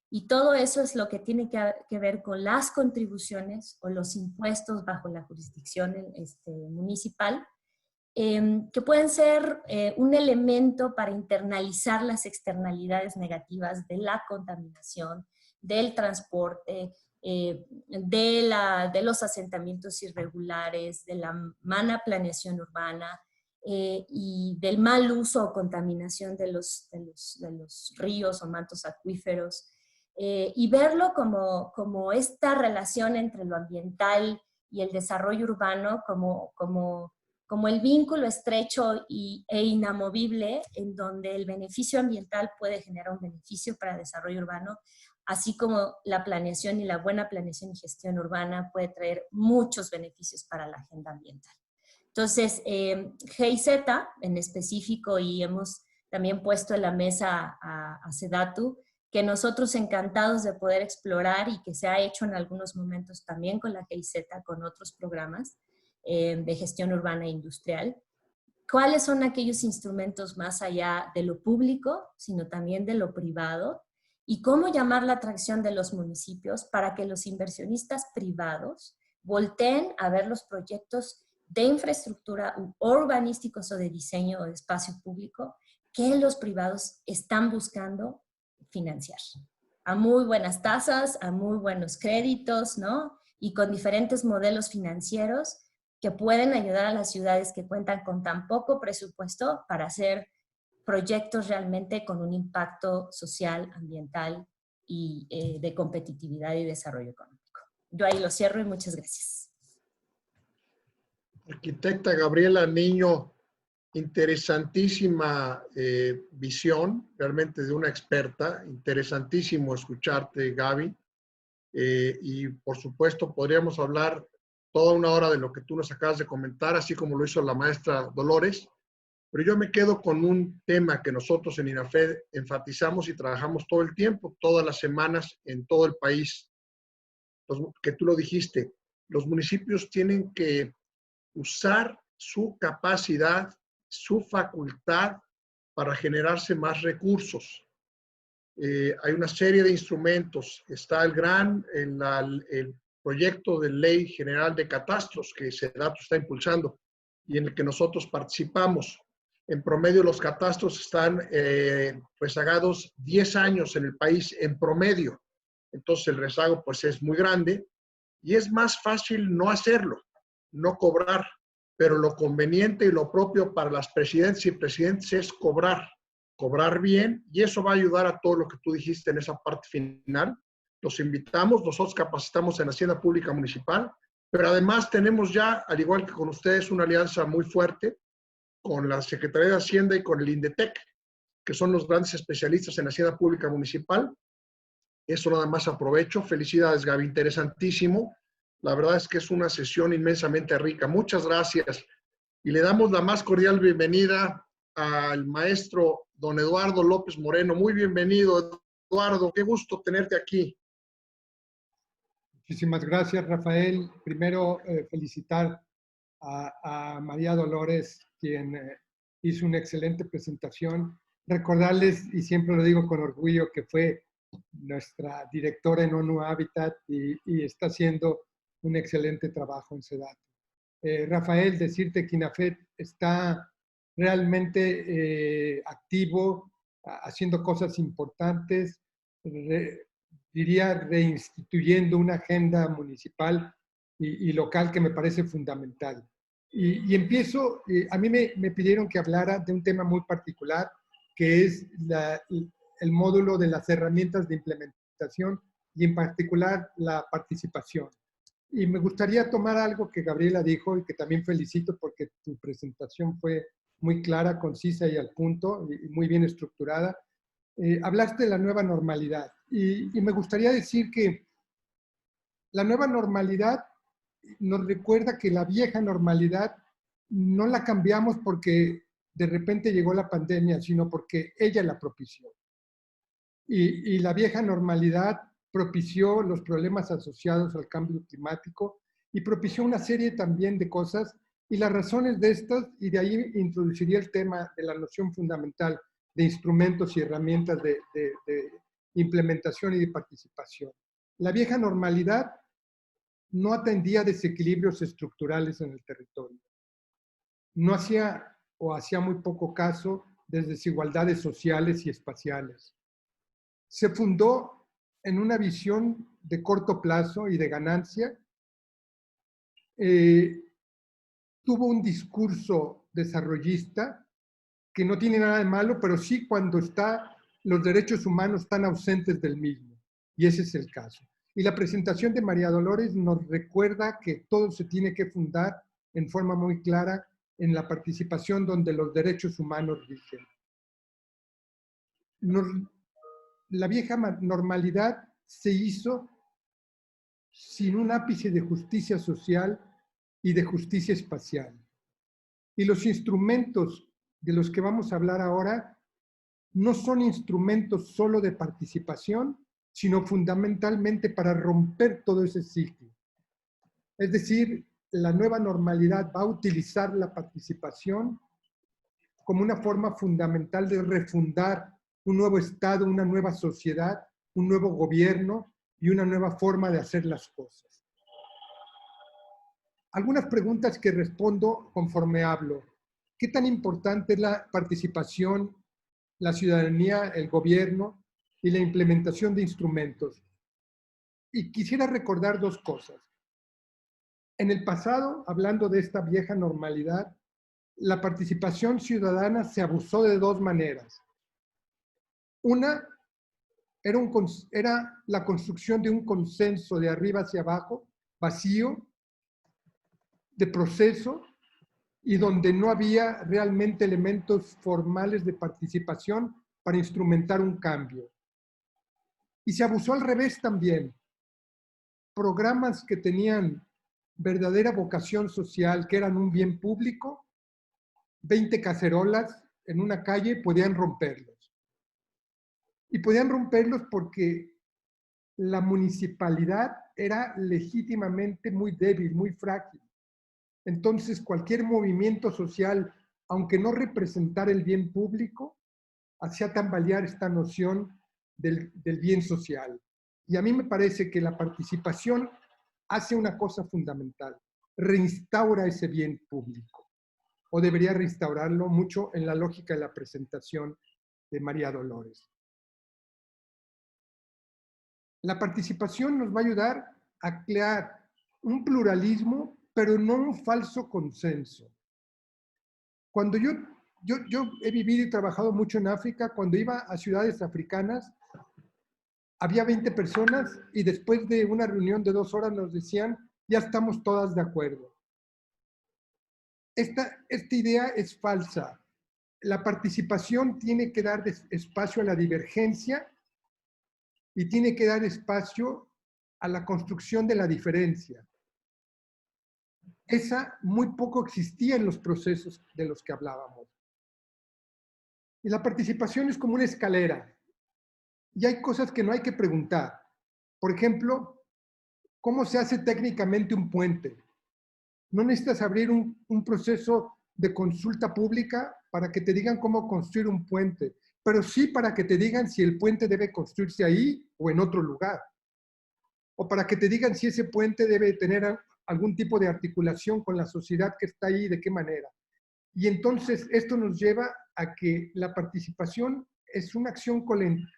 Y todo eso es lo que tiene que ver con las contribuciones o los impuestos bajo la jurisdicción municipal, que pueden ser un elemento para internalizar las externalidades negativas de la contaminación, del transporte, de los asentamientos irregulares, de la mala planeación urbana y del mal uso o contaminación de los ríos o mantos acuíferos, y verlo como esta relación entre lo ambiental y el desarrollo urbano como como el vínculo estrecho e inamovible en donde el beneficio ambiental puede generar un beneficio para el desarrollo urbano, así como la planeación y la buena planeación y gestión urbana puede traer muchos beneficios para la agenda ambiental. Entonces, GIZ en específico, y hemos también puesto en la mesa a SEDATU, que nosotros encantados de poder explorar y que se ha hecho en algunos momentos también con la GIZ, con otros programas de gestión urbana e industrial. ¿Cuáles son aquellos instrumentos más allá de lo público, sino también de lo privado? Y cómo llamar la atracción de los municipios para que los inversionistas privados volteen a ver los proyectos de infraestructura urbanísticos o de diseño o de espacio público que los privados están buscando financiar. A muy buenas tasas, a muy buenos créditos, ¿no? Y con diferentes modelos financieros que pueden ayudar a las ciudades que cuentan con tan poco presupuesto para hacer proyectos realmente con un impacto social, ambiental y de competitividad y desarrollo económico. Yo ahí lo cierro y muchas gracias. Arquitecta Gabriela Niño, interesantísima visión, realmente de una experta, interesantísimo escucharte, Gaby. Y por supuesto podríamos hablar toda una hora de lo que tú nos acabas de comentar, así como lo hizo la maestra Dolores, pero yo me quedo con un tema que nosotros en INAFED enfatizamos y trabajamos todo el tiempo, todas las semanas en todo el país, que tú lo dijiste, los municipios tienen que usar su capacidad, su facultad para generarse más recursos. Hay una serie de instrumentos. Está el proyecto de ley general de catastros que SEDATU está impulsando y en el que nosotros participamos. En promedio los catastros están rezagados 10 años en el país en promedio. Entonces el rezago pues es muy grande y es más fácil no hacerlo, no cobrar, pero lo conveniente y lo propio para las presidentes y presidentes es cobrar bien, y eso va a ayudar a todo lo que tú dijiste en esa parte final. Los invitamos, nosotros capacitamos en Hacienda Pública Municipal, pero además tenemos ya, al igual que con ustedes, una alianza muy fuerte con la Secretaría de Hacienda y con el INDETEC, que son los grandes especialistas en Hacienda Pública Municipal. Eso nada más aprovecho. Felicidades, Gaby, interesantísimo. La verdad es que es una sesión inmensamente rica. Muchas gracias. Y le damos la más cordial bienvenida al maestro don Eduardo López Moreno. Muy bienvenido, Eduardo. Qué gusto tenerte aquí. Muchísimas gracias, Rafael. Primero, felicitar a María Dolores, quien hizo una excelente presentación. Recordarles, y siempre lo digo con orgullo, que fue nuestra directora en ONU Habitat y está haciendo un excelente trabajo en SEDATU. Rafael, decirte que INAFED está realmente activo, haciendo cosas importantes, diría reinstituyendo una agenda municipal y local que me parece fundamental. Y empiezo, a mí me pidieron que hablara de un tema muy particular, que es el módulo de las herramientas de implementación y en particular la participación. Y me gustaría tomar algo que Gabriela dijo y que también felicito porque tu presentación fue muy clara, concisa y al punto y muy bien estructurada. Hablaste de la nueva normalidad y me gustaría decir que la nueva normalidad nos recuerda que la vieja normalidad no la cambiamos porque de repente llegó la pandemia, sino porque ella la propició. Y la vieja normalidad propició los problemas asociados al cambio climático y propició una serie también de cosas y las razones de estas, y de ahí introduciría el tema de la noción fundamental de instrumentos y herramientas de implementación y de participación. La vieja normalidad no atendía desequilibrios estructurales en el territorio. No hacía o hacía muy poco caso de desigualdades sociales y espaciales. Se fundó en una visión de corto plazo y de ganancia. Tuvo un discurso desarrollista que no tiene nada de malo, pero sí cuando los derechos humanos están ausentes del mismo. Y ese es el caso. Y la presentación de María Dolores nos recuerda que todo se tiene que fundar en forma muy clara en la participación donde los derechos humanos rigen. La vieja normalidad se hizo sin un ápice de justicia social y de justicia espacial. Y los instrumentos de los que vamos a hablar ahora no son instrumentos solo de participación, sino fundamentalmente para romper todo ese ciclo. Es decir, la nueva normalidad va a utilizar la participación como una forma fundamental de refundar un nuevo Estado, una nueva sociedad, un nuevo gobierno y una nueva forma de hacer las cosas. Algunas preguntas que respondo conforme hablo. ¿Qué tan importante es la participación, la ciudadanía, el gobierno y la implementación de instrumentos? Y quisiera recordar dos cosas. En el pasado, hablando de esta vieja normalidad, la participación ciudadana se abusó de dos maneras. Una era la construcción de un consenso de arriba hacia abajo, vacío, de proceso, y donde no había realmente elementos formales de participación para instrumentar un cambio. Y se abusó al revés también. Programas que tenían verdadera vocación social, que eran un bien público, 20 cacerolas en una calle podían romperlos. Y podían romperlos porque la municipalidad era legítimamente muy débil, muy frágil. Entonces, cualquier movimiento social, aunque no representara el bien público, hacía tambalear esta noción del bien social. Y a mí me parece que la participación hace una cosa fundamental, reinstaura ese bien público, o debería reinstaurarlo mucho en la lógica de la presentación de María Dolores. La participación nos va a ayudar a crear un pluralismo, pero no un falso consenso. Cuando yo he vivido y trabajado mucho en África, cuando iba a ciudades africanas, había 20 personas y después de una reunión de 2 horas nos decían, ya estamos todas de acuerdo. Esta idea es falsa. La participación tiene que dar espacio a la divergencia y tiene que dar espacio a la construcción de la diferencia. Esa muy poco existía en los procesos de los que hablábamos. Y la participación es como una escalera. Y hay cosas que no hay que preguntar. Por ejemplo, ¿cómo se hace técnicamente un puente? No necesitas abrir un proceso de consulta pública para que te digan cómo construir un puente, pero sí para que te digan si el puente debe construirse ahí o en otro lugar. O para que te digan si ese puente debe tener algún tipo de articulación con la sociedad que está ahí, de qué manera. Y entonces esto nos lleva a que la participación es una acción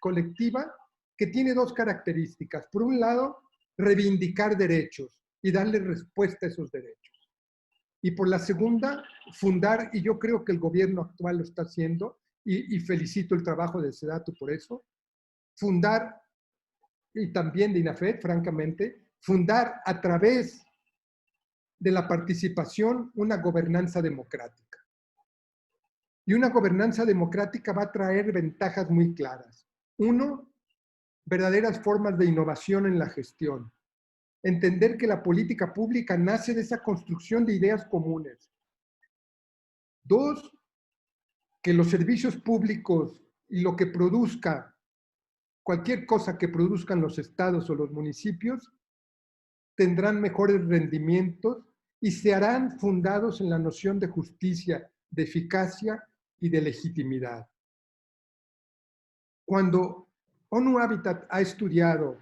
colectiva que tiene dos características. Por un lado, reivindicar derechos y darle respuesta a esos derechos. Y por la segunda, fundar, y yo creo que el gobierno actual lo está haciendo, y felicito el trabajo de SEDATU por eso, fundar, y también de INAFED, francamente, fundar a través de la participación una gobernanza democrática. Y una gobernanza democrática va a traer ventajas muy claras. Uno, verdaderas formas de innovación en la gestión. Entender que la política pública nace de esa construcción de ideas comunes. Dos, que los servicios públicos y lo que produzca, cualquier cosa que produzcan los estados o los municipios, tendrán mejores rendimientos y se harán fundados en la noción de justicia, de eficacia y de legitimidad. Cuando ONU Habitat ha estudiado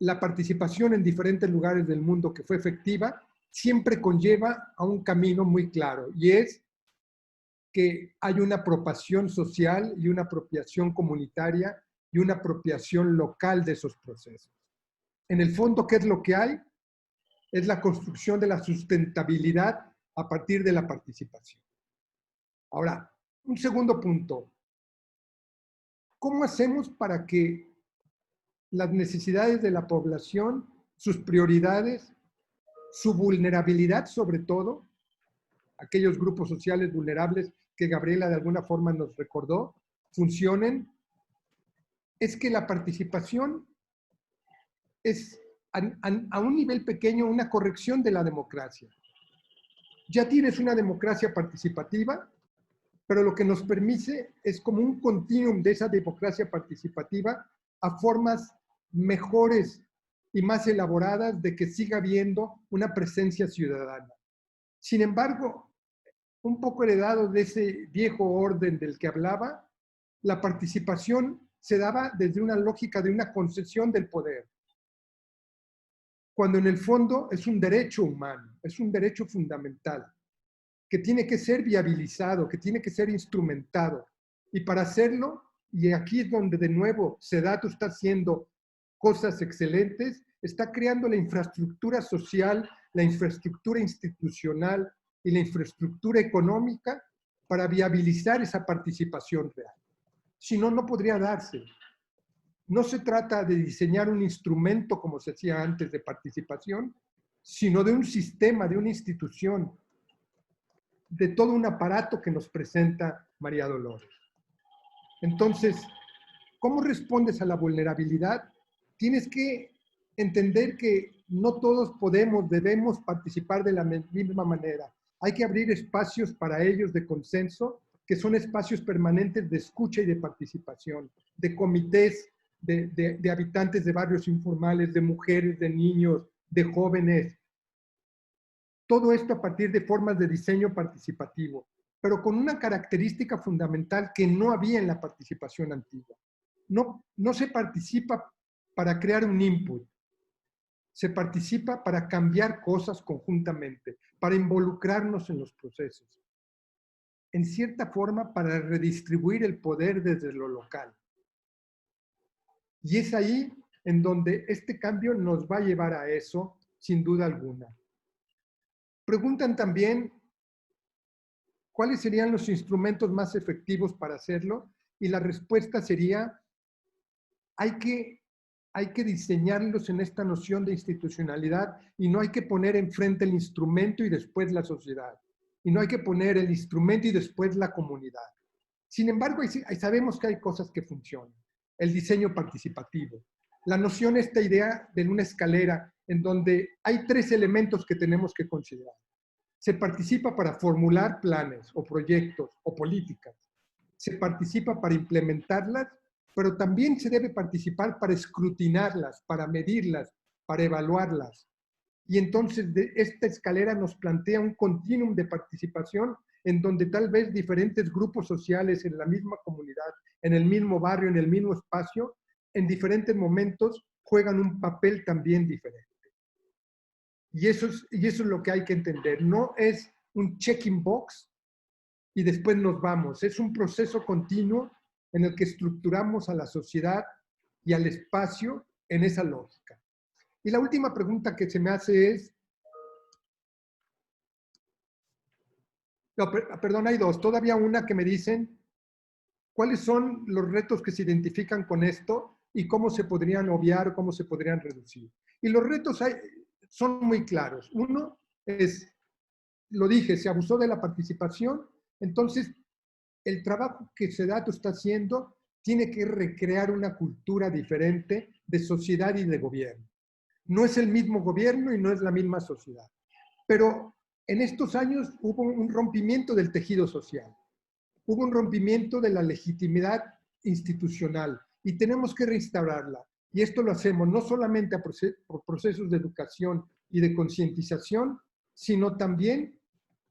la participación en diferentes lugares del mundo que fue efectiva, siempre conlleva a un camino muy claro, y es que hay una apropiación social y una apropiación comunitaria y una apropiación local de esos procesos. En el fondo, ¿qué es lo que hay? Es la construcción de la sustentabilidad a partir de la participación. Ahora, un segundo punto. ¿Cómo hacemos para que las necesidades de la población, sus prioridades, su vulnerabilidad sobre todo, aquellos grupos sociales vulnerables que Gabriela de alguna forma nos recordó, funcionen, es que la participación es a un nivel pequeño una corrección de la democracia. Ya tienes una democracia participativa, pero lo que nos permite es como un continuum de esa democracia participativa a formas mejores y más elaboradas de que siga habiendo una presencia ciudadana. Sin embargo, un poco heredado de ese viejo orden del que hablaba, la participación se daba desde una lógica de una concesión del poder, cuando en el fondo es un derecho humano, es un derecho fundamental, que tiene que ser viabilizado, que tiene que ser instrumentado. Y para hacerlo, y aquí es donde de nuevo SEDATU está haciendo cosas excelentes, está creando la infraestructura social, la infraestructura institucional y la infraestructura económica para viabilizar esa participación real. Si no, no podría darse. No se trata de diseñar un instrumento, como se hacía antes, de participación, sino de un sistema, de una institución, de todo un aparato que nos presenta María Dolores. Entonces, ¿cómo respondes a la vulnerabilidad? Tienes que entender que no todos podemos, debemos participar de la misma manera. Hay que abrir espacios para ellos de consenso, que son espacios permanentes de escucha y de participación, de comités, de habitantes de barrios informales, de mujeres, de niños, de jóvenes. Todo esto a partir de formas de diseño participativo, pero con una característica fundamental que no había en la participación antigua. No se participa para crear un input, se participa para cambiar cosas conjuntamente, para involucrarnos en los procesos. En cierta forma, para redistribuir el poder desde lo local. Y es ahí en donde este cambio nos va a llevar a eso, sin duda alguna. Preguntan también cuáles serían los instrumentos más efectivos para hacerlo, y la respuesta sería, hay que diseñarlos en esta noción de institucionalidad, y no hay que poner enfrente el instrumento y después la sociedad. Y no hay que poner el instrumento y después la comunidad. Sin embargo, sabemos que hay cosas que funcionan. El diseño participativo. La noción, esta idea de una escalera en donde hay 3 elementos que tenemos que considerar. Se participa para formular planes o proyectos o políticas. Se participa para implementarlas, pero también se debe participar para escrutinarlas, para medirlas, para evaluarlas. Y entonces esta escalera nos plantea un continuum de participación en donde tal vez diferentes grupos sociales en la misma comunidad, en el mismo barrio, en el mismo espacio, en diferentes momentos juegan un papel también diferente. Y eso es lo que hay que entender. No es un checking box y después nos vamos. Es un proceso continuo en el que estructuramos a la sociedad y al espacio en esa lógica. Y la última pregunta que se me hace es, no, perdón, hay 2, todavía una que me dicen, ¿cuáles son los retos que se identifican con esto y cómo se podrían obviar, cómo se podrían reducir? Y los retos son muy claros. Uno es, lo dije, se abusó de la participación, entonces el trabajo que SEDATU está haciendo tiene que recrear una cultura diferente de sociedad y de gobierno. No es el mismo gobierno y no es la misma sociedad. Pero en estos años hubo un rompimiento del tejido social. Hubo un rompimiento de la legitimidad institucional y tenemos que reinstaurarla. Y esto lo hacemos no solamente por procesos de educación y de concientización, sino también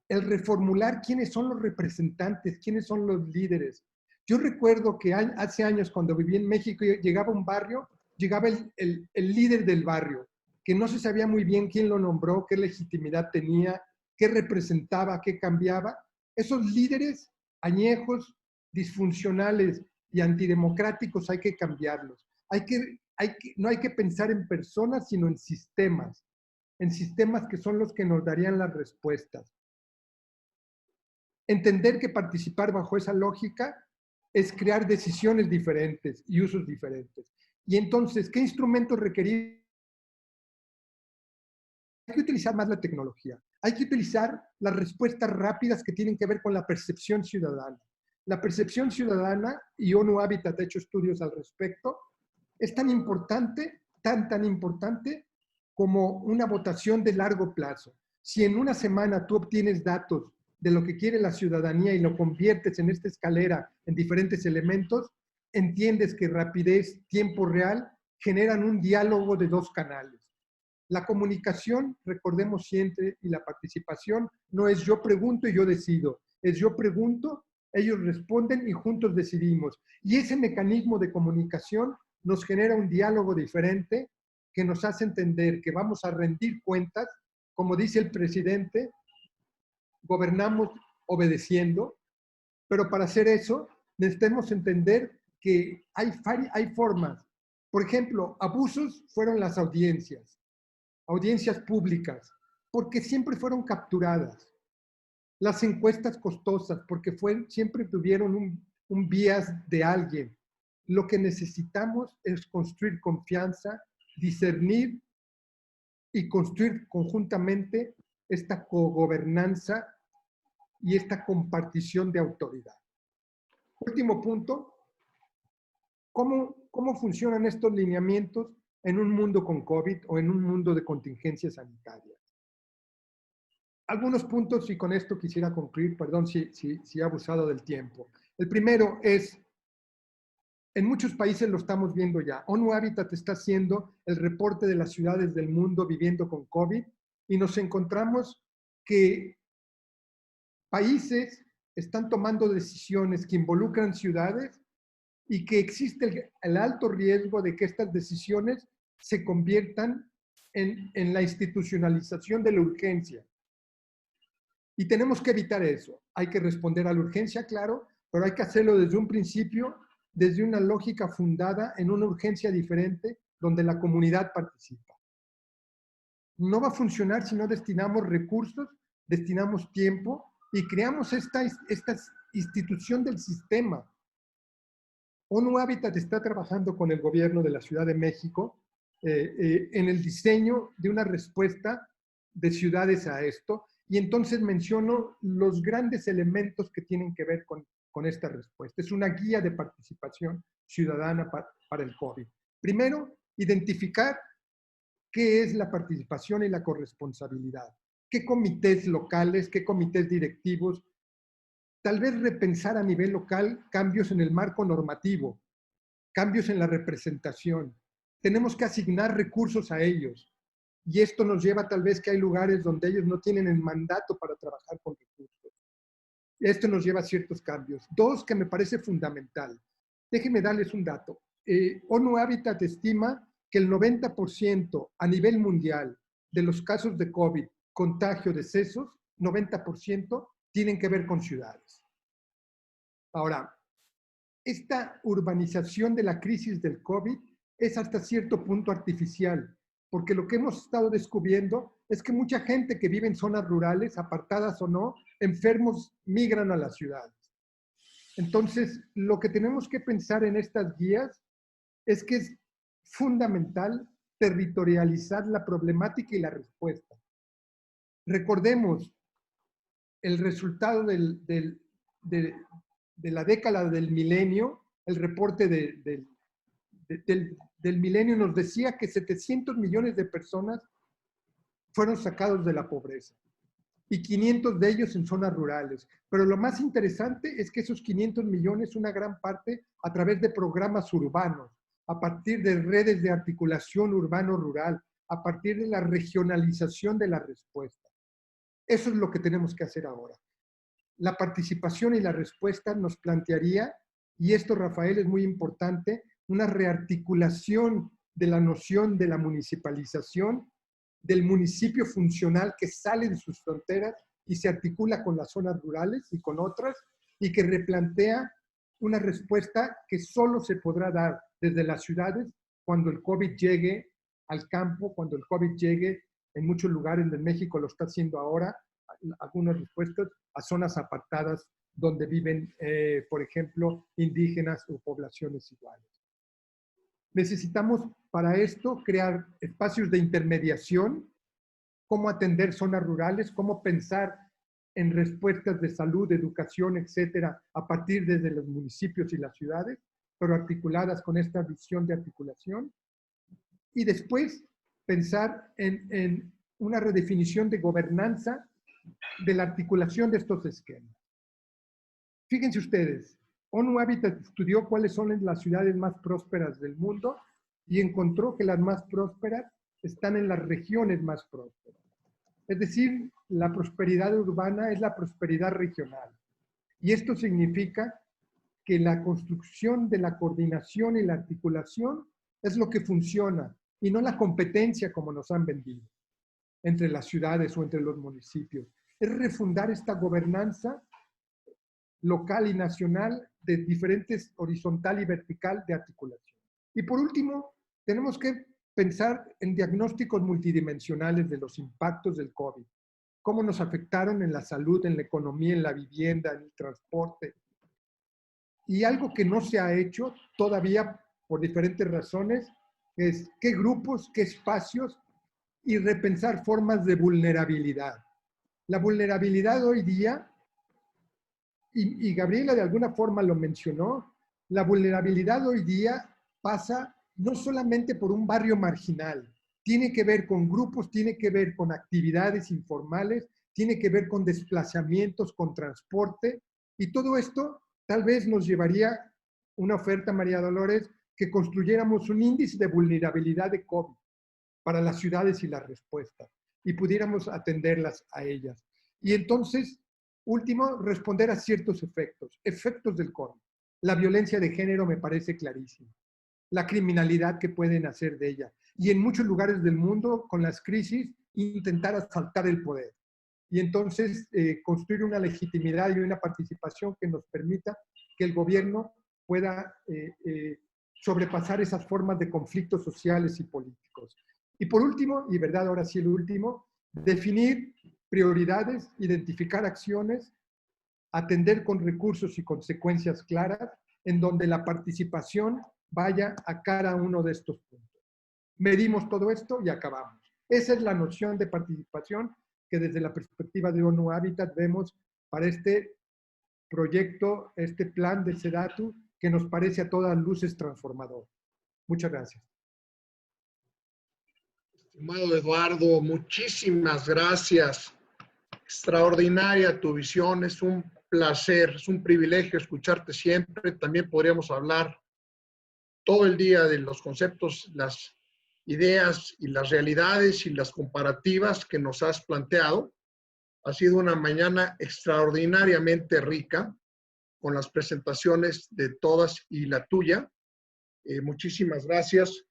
el reformular quiénes son los representantes, quiénes son los líderes. Yo recuerdo que hace años cuando viví en México, llegaba a un barrio, llegaba el líder del barrio, que no se sabía muy bien quién lo nombró, qué legitimidad tenía, qué representaba, qué cambiaba. Esos líderes añejos, disfuncionales y antidemocráticos hay que cambiarlos. No hay que pensar en personas, sino en sistemas que son los que nos darían las respuestas. Entender que participar bajo esa lógica es crear decisiones diferentes y usos diferentes. Y entonces, ¿qué instrumentos requerir? Hay que utilizar más la tecnología. Hay que utilizar las respuestas rápidas que tienen que ver con la percepción ciudadana. La percepción ciudadana, y ONU Habitat ha hecho estudios al respecto, es tan importante, tan importante como una votación de largo plazo. Si en una semana tú obtienes datos de lo que quiere la ciudadanía y lo conviertes en esta escalera en diferentes elementos, entiendes que rapidez, tiempo real, generan un diálogo de dos canales. La comunicación, recordemos siempre, y la participación, no es yo pregunto y yo decido, es yo pregunto, ellos responden y juntos decidimos. Y ese mecanismo de comunicación nos genera un diálogo diferente que nos hace entender que vamos a rendir cuentas, como dice el presidente, gobernamos obedeciendo, pero para hacer eso necesitamos entender que hay formas. Por ejemplo, abusos fueron las audiencias públicas, porque siempre fueron capturadas. Las encuestas costosas, porque siempre tuvieron un bias de alguien. Lo que necesitamos es construir confianza, discernir y construir conjuntamente esta cogobernanza y esta compartición de autoridad. Último punto, ¿cómo funcionan estos lineamientos en un mundo con COVID o en un mundo de contingencias sanitarias? Algunos puntos, y con esto quisiera concluir, perdón si he abusado del tiempo. El primero es, en muchos países lo estamos viendo ya. ONU Habitat está haciendo el reporte de las ciudades del mundo viviendo con COVID y nos encontramos que países están tomando decisiones que involucran ciudades y que existe el alto riesgo de que estas decisiones se conviertan en la institucionalización de la urgencia. Y tenemos que evitar eso. Hay que responder a la urgencia, claro, pero hay que hacerlo desde un principio, desde una lógica fundada en una urgencia diferente, donde la comunidad participa. No va a funcionar si no destinamos recursos, destinamos tiempo y creamos esta institución del sistema. ONU Habitat está trabajando con el gobierno de la Ciudad de México en el diseño de una respuesta de ciudades a esto, y entonces menciono los grandes elementos que tienen que ver con esta respuesta. Es una guía de participación ciudadana para el COVID. Primero, identificar qué es la participación y la corresponsabilidad. ¿Qué comités locales, qué comités directivos? Tal vez repensar a nivel local cambios en el marco normativo, cambios en la representación. Tenemos que asignar recursos a ellos. Y esto nos lleva tal vez que hay lugares donde ellos no tienen el mandato para trabajar con recursos. Esto nos lleva a ciertos cambios. Dos, que me parece fundamental. Déjenme darles un dato. ONU Habitat estima que el 90% a nivel mundial de los casos de COVID, contagio, decesos, 90% tienen que ver con ciudades. Ahora, esta urbanización de la crisis del COVID es hasta cierto punto artificial, porque lo que hemos estado descubriendo es que mucha gente que vive en zonas rurales, apartadas o no, enfermos, migran a las ciudades. Entonces, lo que tenemos que pensar en estas guías es que es fundamental territorializar la problemática y la respuesta. Recordemos el resultado de la década del milenio, el reporte del milenio nos decía que 700 millones de personas fueron sacados de la pobreza y 500 de ellos en zonas rurales. Pero lo más interesante es que esos 500 millones, una gran parte a través de programas urbanos, a partir de redes de articulación urbano-rural, a partir de la regionalización de la respuesta. Eso es lo que tenemos que hacer ahora. La participación y la respuesta nos plantearía, y esto, Rafael, es muy importante, una rearticulación de la noción de la municipalización, del municipio funcional que sale de sus fronteras y se articula con las zonas rurales y con otras, y que replantea una respuesta que solo se podrá dar desde las ciudades cuando el COVID llegue al campo, cuando el COVID llegue, en muchos lugares de México lo está haciendo ahora, algunas respuestas a zonas apartadas donde viven, por ejemplo, indígenas o poblaciones iguales. Necesitamos para esto crear espacios de intermediación cómo atender zonas rurales, cómo pensar en respuestas de salud, educación, etcétera, a partir desde los municipios y las ciudades, pero articuladas con esta visión de articulación. Y después pensar en una redefinición de gobernanza de la articulación de estos esquemas. Fíjense ustedes, ONU Habitat estudió cuáles son las ciudades más prósperas del mundo y encontró que las más prósperas están en las regiones más prósperas. Es decir, la prosperidad urbana es la prosperidad regional. Y esto significa que la construcción de la coordinación y la articulación es lo que funciona y no la competencia como nos han vendido entre las ciudades o entre los municipios. Es refundar esta gobernanza local y nacional de diferentes horizontal y vertical de articulación. Y por último, tenemos que pensar en diagnósticos multidimensionales de los impactos del COVID. Cómo nos afectaron en la salud, en la economía, en la vivienda, en el transporte. Y algo que no se ha hecho todavía por diferentes razones es qué grupos, qué espacios y repensar formas de vulnerabilidad. La vulnerabilidad hoy día, y Gabriela de alguna forma lo mencionó, la vulnerabilidad hoy día pasa no solamente por un barrio marginal, tiene que ver con grupos, tiene que ver con actividades informales, tiene que ver con desplazamientos, con transporte, y todo esto tal vez nos llevaría una oferta, María Dolores, que construyéramos un índice de vulnerabilidad de COVID para las ciudades y las respuestas, y pudiéramos atenderlas a ellas. Y entonces, último, responder a ciertos efectos del COVID. La violencia de género me parece clarísima. La criminalidad que pueden hacer de ella. Y en muchos lugares del mundo, con las crisis, intentar asaltar el poder. Y entonces construir una legitimidad y una participación que nos permita que el gobierno pueda sobrepasar esas formas de conflictos sociales y políticos. Y por último, y verdad, ahora sí el último, definir prioridades, identificar acciones, atender con recursos y consecuencias claras, en donde la participación vaya a cada uno de estos puntos. Medimos todo esto y acabamos. Esa es la noción de participación que desde la perspectiva de ONU Habitat vemos para este proyecto, este plan de SEDATU, que nos parece a todas luces transformador. Muchas gracias. Estimado Eduardo, muchísimas gracias. Extraordinaria tu visión, es un placer, es un privilegio escucharte siempre. También podríamos hablar todo el día de los conceptos, las ideas y las realidades y las comparativas que nos has planteado. Ha sido una mañana extraordinariamente rica con las presentaciones de todas y la tuya. Muchísimas gracias.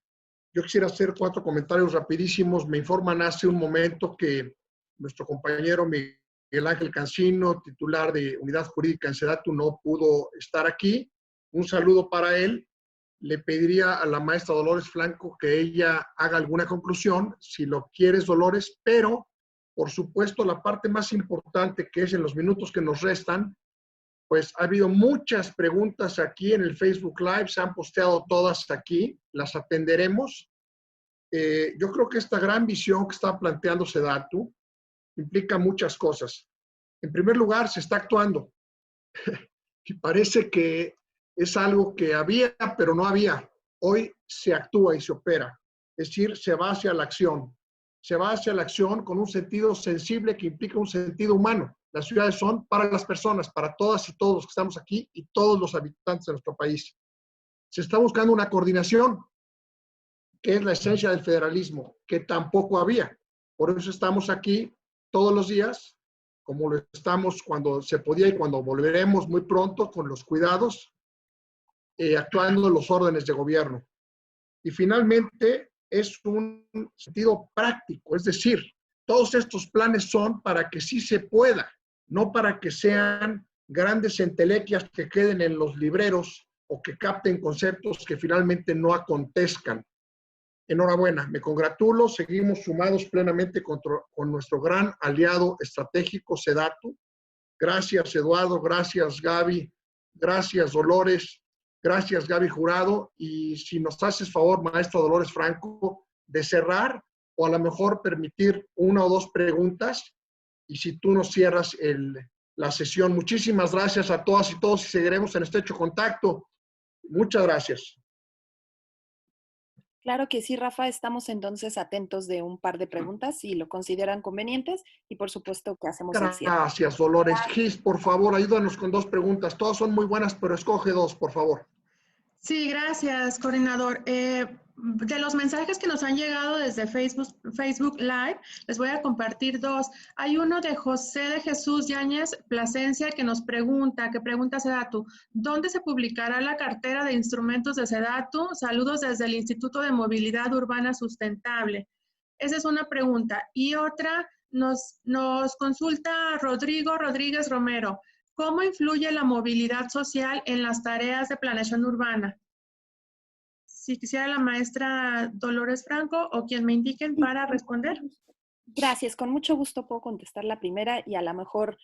Yo quisiera hacer 4 comentarios rapidísimos. Me informan hace un momento que nuestro compañero Miguel Ángel Cancino, titular de Unidad Jurídica en SEDATU, no pudo estar aquí. Un saludo para él. Le pediría a la maestra Dolores Franco que ella haga alguna conclusión, si lo quieres, Dolores, pero, por supuesto, la parte más importante, que es en los minutos que nos restan, pues ha habido muchas preguntas aquí en el Facebook Live, se han posteado todas aquí, las atenderemos. Yo creo que esta gran visión que está planteando SEDATU implica muchas cosas. En primer lugar, se está actuando. Y parece que es algo que había, pero no había. Hoy se actúa y se opera. Es decir, se va hacia la acción. Se va hacia la acción con un sentido sensible que implica un sentido humano. Las ciudades son para las personas, para todas y todos los que estamos aquí y todos los habitantes de nuestro país. Se está buscando una coordinación, que es la esencia del federalismo, que tampoco había. Por eso estamos aquí todos los días, como lo estamos cuando se podía y cuando volveremos muy pronto con los cuidados, actuando los órdenes de gobierno. Y finalmente es un sentido práctico, es decir, todos estos planes son para que sí se pueda, no para que sean grandes entelequias que queden en los libreros o que capten conceptos que finalmente no acontezcan. Enhorabuena, me congratulo, seguimos sumados plenamente con nuestro gran aliado estratégico SEDATU. Gracias, Eduardo, gracias, Gaby, gracias, Dolores, gracias, Gaby Jurado, y si nos haces favor, maestra Dolores Franco, de cerrar o a lo mejor permitir una o dos preguntas y si tú nos cierras la sesión. Muchísimas gracias a todas y todos y seguiremos en estrecho contacto. Muchas gracias. Claro que sí, Rafa, estamos entonces atentos de un par de preguntas si lo consideran convenientes y por supuesto que hacemos el cierre. Gracias, Dolores. Gis, por favor, ayúdanos con dos preguntas. Todas son muy buenas, pero escoge dos, por favor. Sí, gracias, coordinador. De los mensajes que nos han llegado desde Facebook Live, les voy a compartir dos. Hay uno de José de Jesús Yáñez Plasencia que pregunta a Sedatu, ¿dónde se publicará la cartera de instrumentos de Sedatu? Saludos desde el Instituto de Movilidad Urbana Sustentable. Esa es una pregunta. Y otra nos consulta Rodrigo Rodríguez Romero. ¿Cómo influye la movilidad social en las tareas de planeación urbana? Si quisiera la maestra Dolores Franco o quien me indiquen para responder. Gracias, con mucho gusto puedo contestar la primera y a lo mejor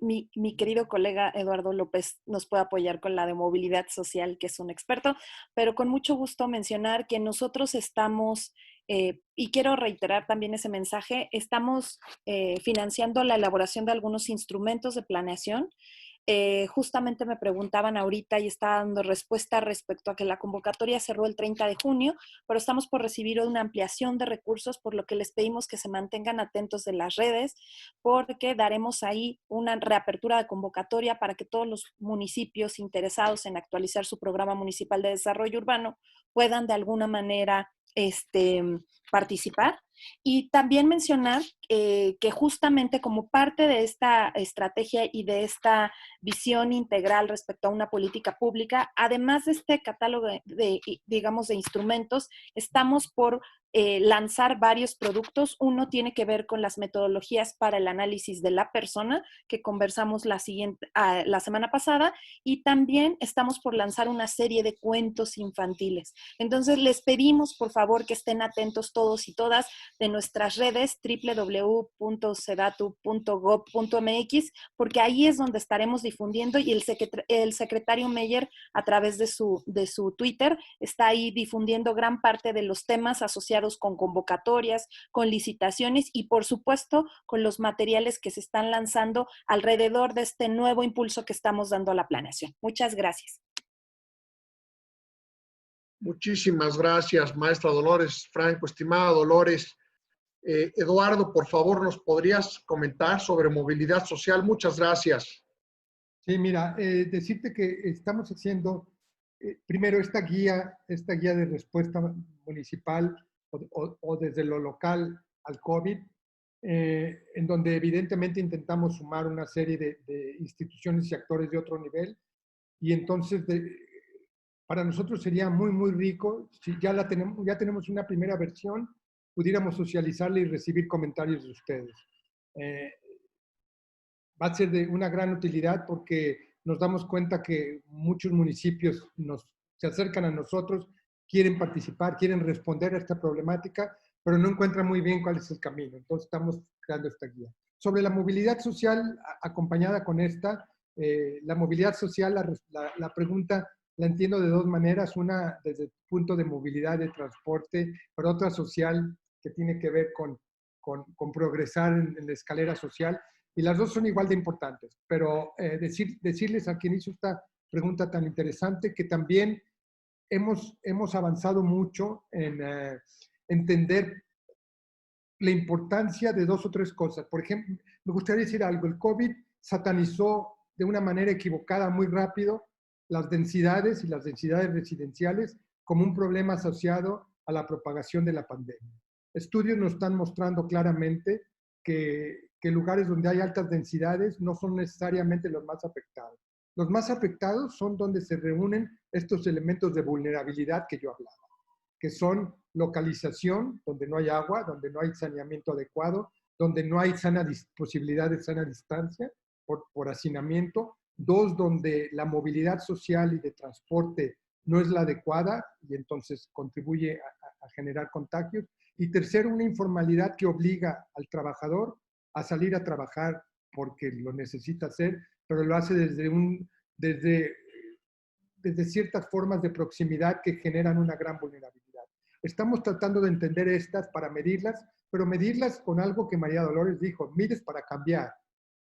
mi querido colega Eduardo López nos puede apoyar con la de movilidad social, que es un experto, pero con mucho gusto mencionar que nosotros estamos, y quiero reiterar también ese mensaje, estamos financiando la elaboración de algunos instrumentos de planeación. Justamente me preguntaban ahorita y estaba dando respuesta respecto a que la convocatoria cerró el 30 de junio, pero estamos por recibir una ampliación de recursos, por lo que les pedimos que se mantengan atentos de las redes, porque daremos ahí una reapertura de convocatoria para que todos los municipios interesados en actualizar su programa municipal de desarrollo urbano puedan de alguna manera participar. Y también mencionar que justamente como parte de esta estrategia y de esta visión integral respecto a una política pública, además de este catálogo de instrumentos, estamos por lanzar varios productos. Uno tiene que ver con las metodologías para el análisis de la persona, que conversamos la semana pasada, y también estamos por lanzar una serie de cuentos infantiles. Entonces, les pedimos, por favor, que estén atentos todos y todas de nuestras redes www.sedatu.gov.mx, porque ahí es donde estaremos difundiendo y el secretario Meyer, a través de su Twitter, está ahí difundiendo gran parte de los temas asociados con convocatorias, con licitaciones y, por supuesto, con los materiales que se están lanzando alrededor de este nuevo impulso que estamos dando a la planeación. Muchas gracias. Muchísimas gracias, maestra Dolores Franco. Estimada Dolores, Eduardo, por favor, ¿nos podrías comentar sobre movilidad social? Muchas gracias. Sí, mira, decirte que estamos haciendo, primero, esta guía de respuesta municipal o desde lo local al COVID, en donde evidentemente intentamos sumar una serie de instituciones y actores de otro nivel. Y entonces, para nosotros sería muy, muy rico, si ya tenemos una primera versión, pudiéramos socializarla y recibir comentarios de ustedes. Va a ser de una gran utilidad porque nos damos cuenta que muchos municipios se acercan a nosotros, quieren participar, quieren responder a esta problemática, pero no encuentran muy bien cuál es el camino. Entonces estamos creando esta guía. Sobre la movilidad social, acompañada con esta, la movilidad social, la pregunta la entiendo de dos maneras. Una desde el punto de movilidad de transporte, pero otra social que tiene que ver con progresar en la escalera social. Y las dos son igual de importantes, pero decirles a quien hizo esta pregunta tan interesante que también hemos avanzado mucho en entender la importancia de dos o tres cosas. Por ejemplo, me gustaría decir algo. El COVID satanizó de una manera equivocada muy rápido las densidades y las densidades residenciales como un problema asociado a la propagación de la pandemia. Estudios nos están mostrando claramente que lugares donde hay altas densidades no son necesariamente los más afectados. Los más afectados son donde se reúnen estos elementos de vulnerabilidad que yo hablaba, que son localización, donde no hay agua, donde no hay saneamiento adecuado, donde no hay posibilidad de sana distancia por hacinamiento. Dos, donde la movilidad social y de transporte no es la adecuada y entonces contribuye a generar contagios. Y tercero, una informalidad que obliga al trabajador a salir a trabajar porque lo necesita hacer, pero lo hace desde ciertas formas de proximidad que generan una gran vulnerabilidad. Estamos tratando de entender estas para medirlas, pero medirlas con algo que María Dolores dijo, mides para cambiar.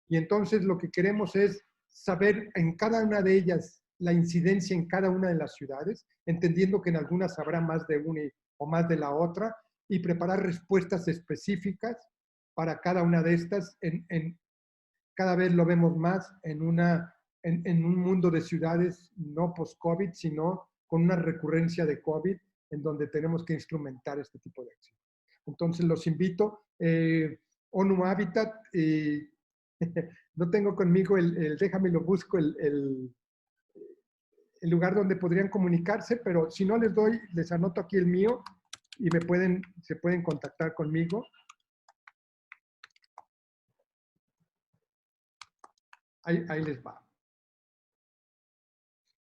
Y entonces lo que queremos es saber en cada una de ellas la incidencia en cada una de las ciudades, entendiendo que en algunas habrá más de una o más de la otra, y preparar respuestas específicas para cada una de estas. Cada vez lo vemos más en un mundo de ciudades no post-COVID, sino con una recurrencia de COVID, en donde tenemos que instrumentar este tipo de acción. Entonces los invito. ONU Habitat, no tengo conmigo déjame lo busco, el lugar donde podrían comunicarse, pero si no les anoto aquí el mío y se pueden contactar conmigo. Ahí les va.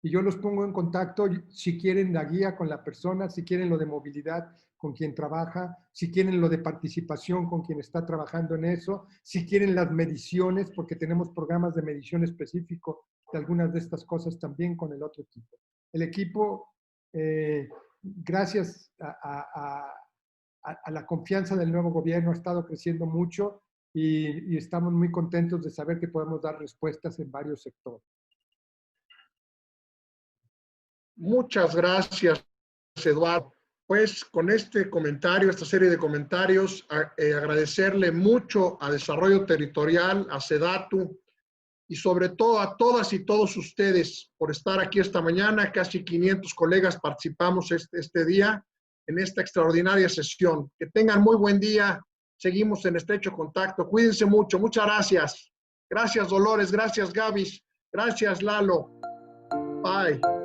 Y yo los pongo en contacto si quieren la guía con la persona, si quieren lo de movilidad con quien trabaja, si quieren lo de participación con quien está trabajando en eso, si quieren las mediciones, porque tenemos programas de medición específico de algunas de estas cosas también con el otro equipo. El equipo, gracias a la confianza del nuevo gobierno, ha estado creciendo mucho y estamos muy contentos de saber que podemos dar respuestas en varios sectores. Muchas gracias, Eduardo. Pues con este comentario, esta serie de comentarios, agradecerle mucho a Desarrollo Territorial, a SEDATU y sobre todo a todas y todos ustedes por estar aquí esta mañana. Casi 500 colegas participamos este día en esta extraordinaria sesión. Que tengan muy buen día. Seguimos en estrecho contacto. Cuídense mucho. Muchas gracias. Gracias, Dolores. Gracias, Gaby. Gracias, Lalo. Bye.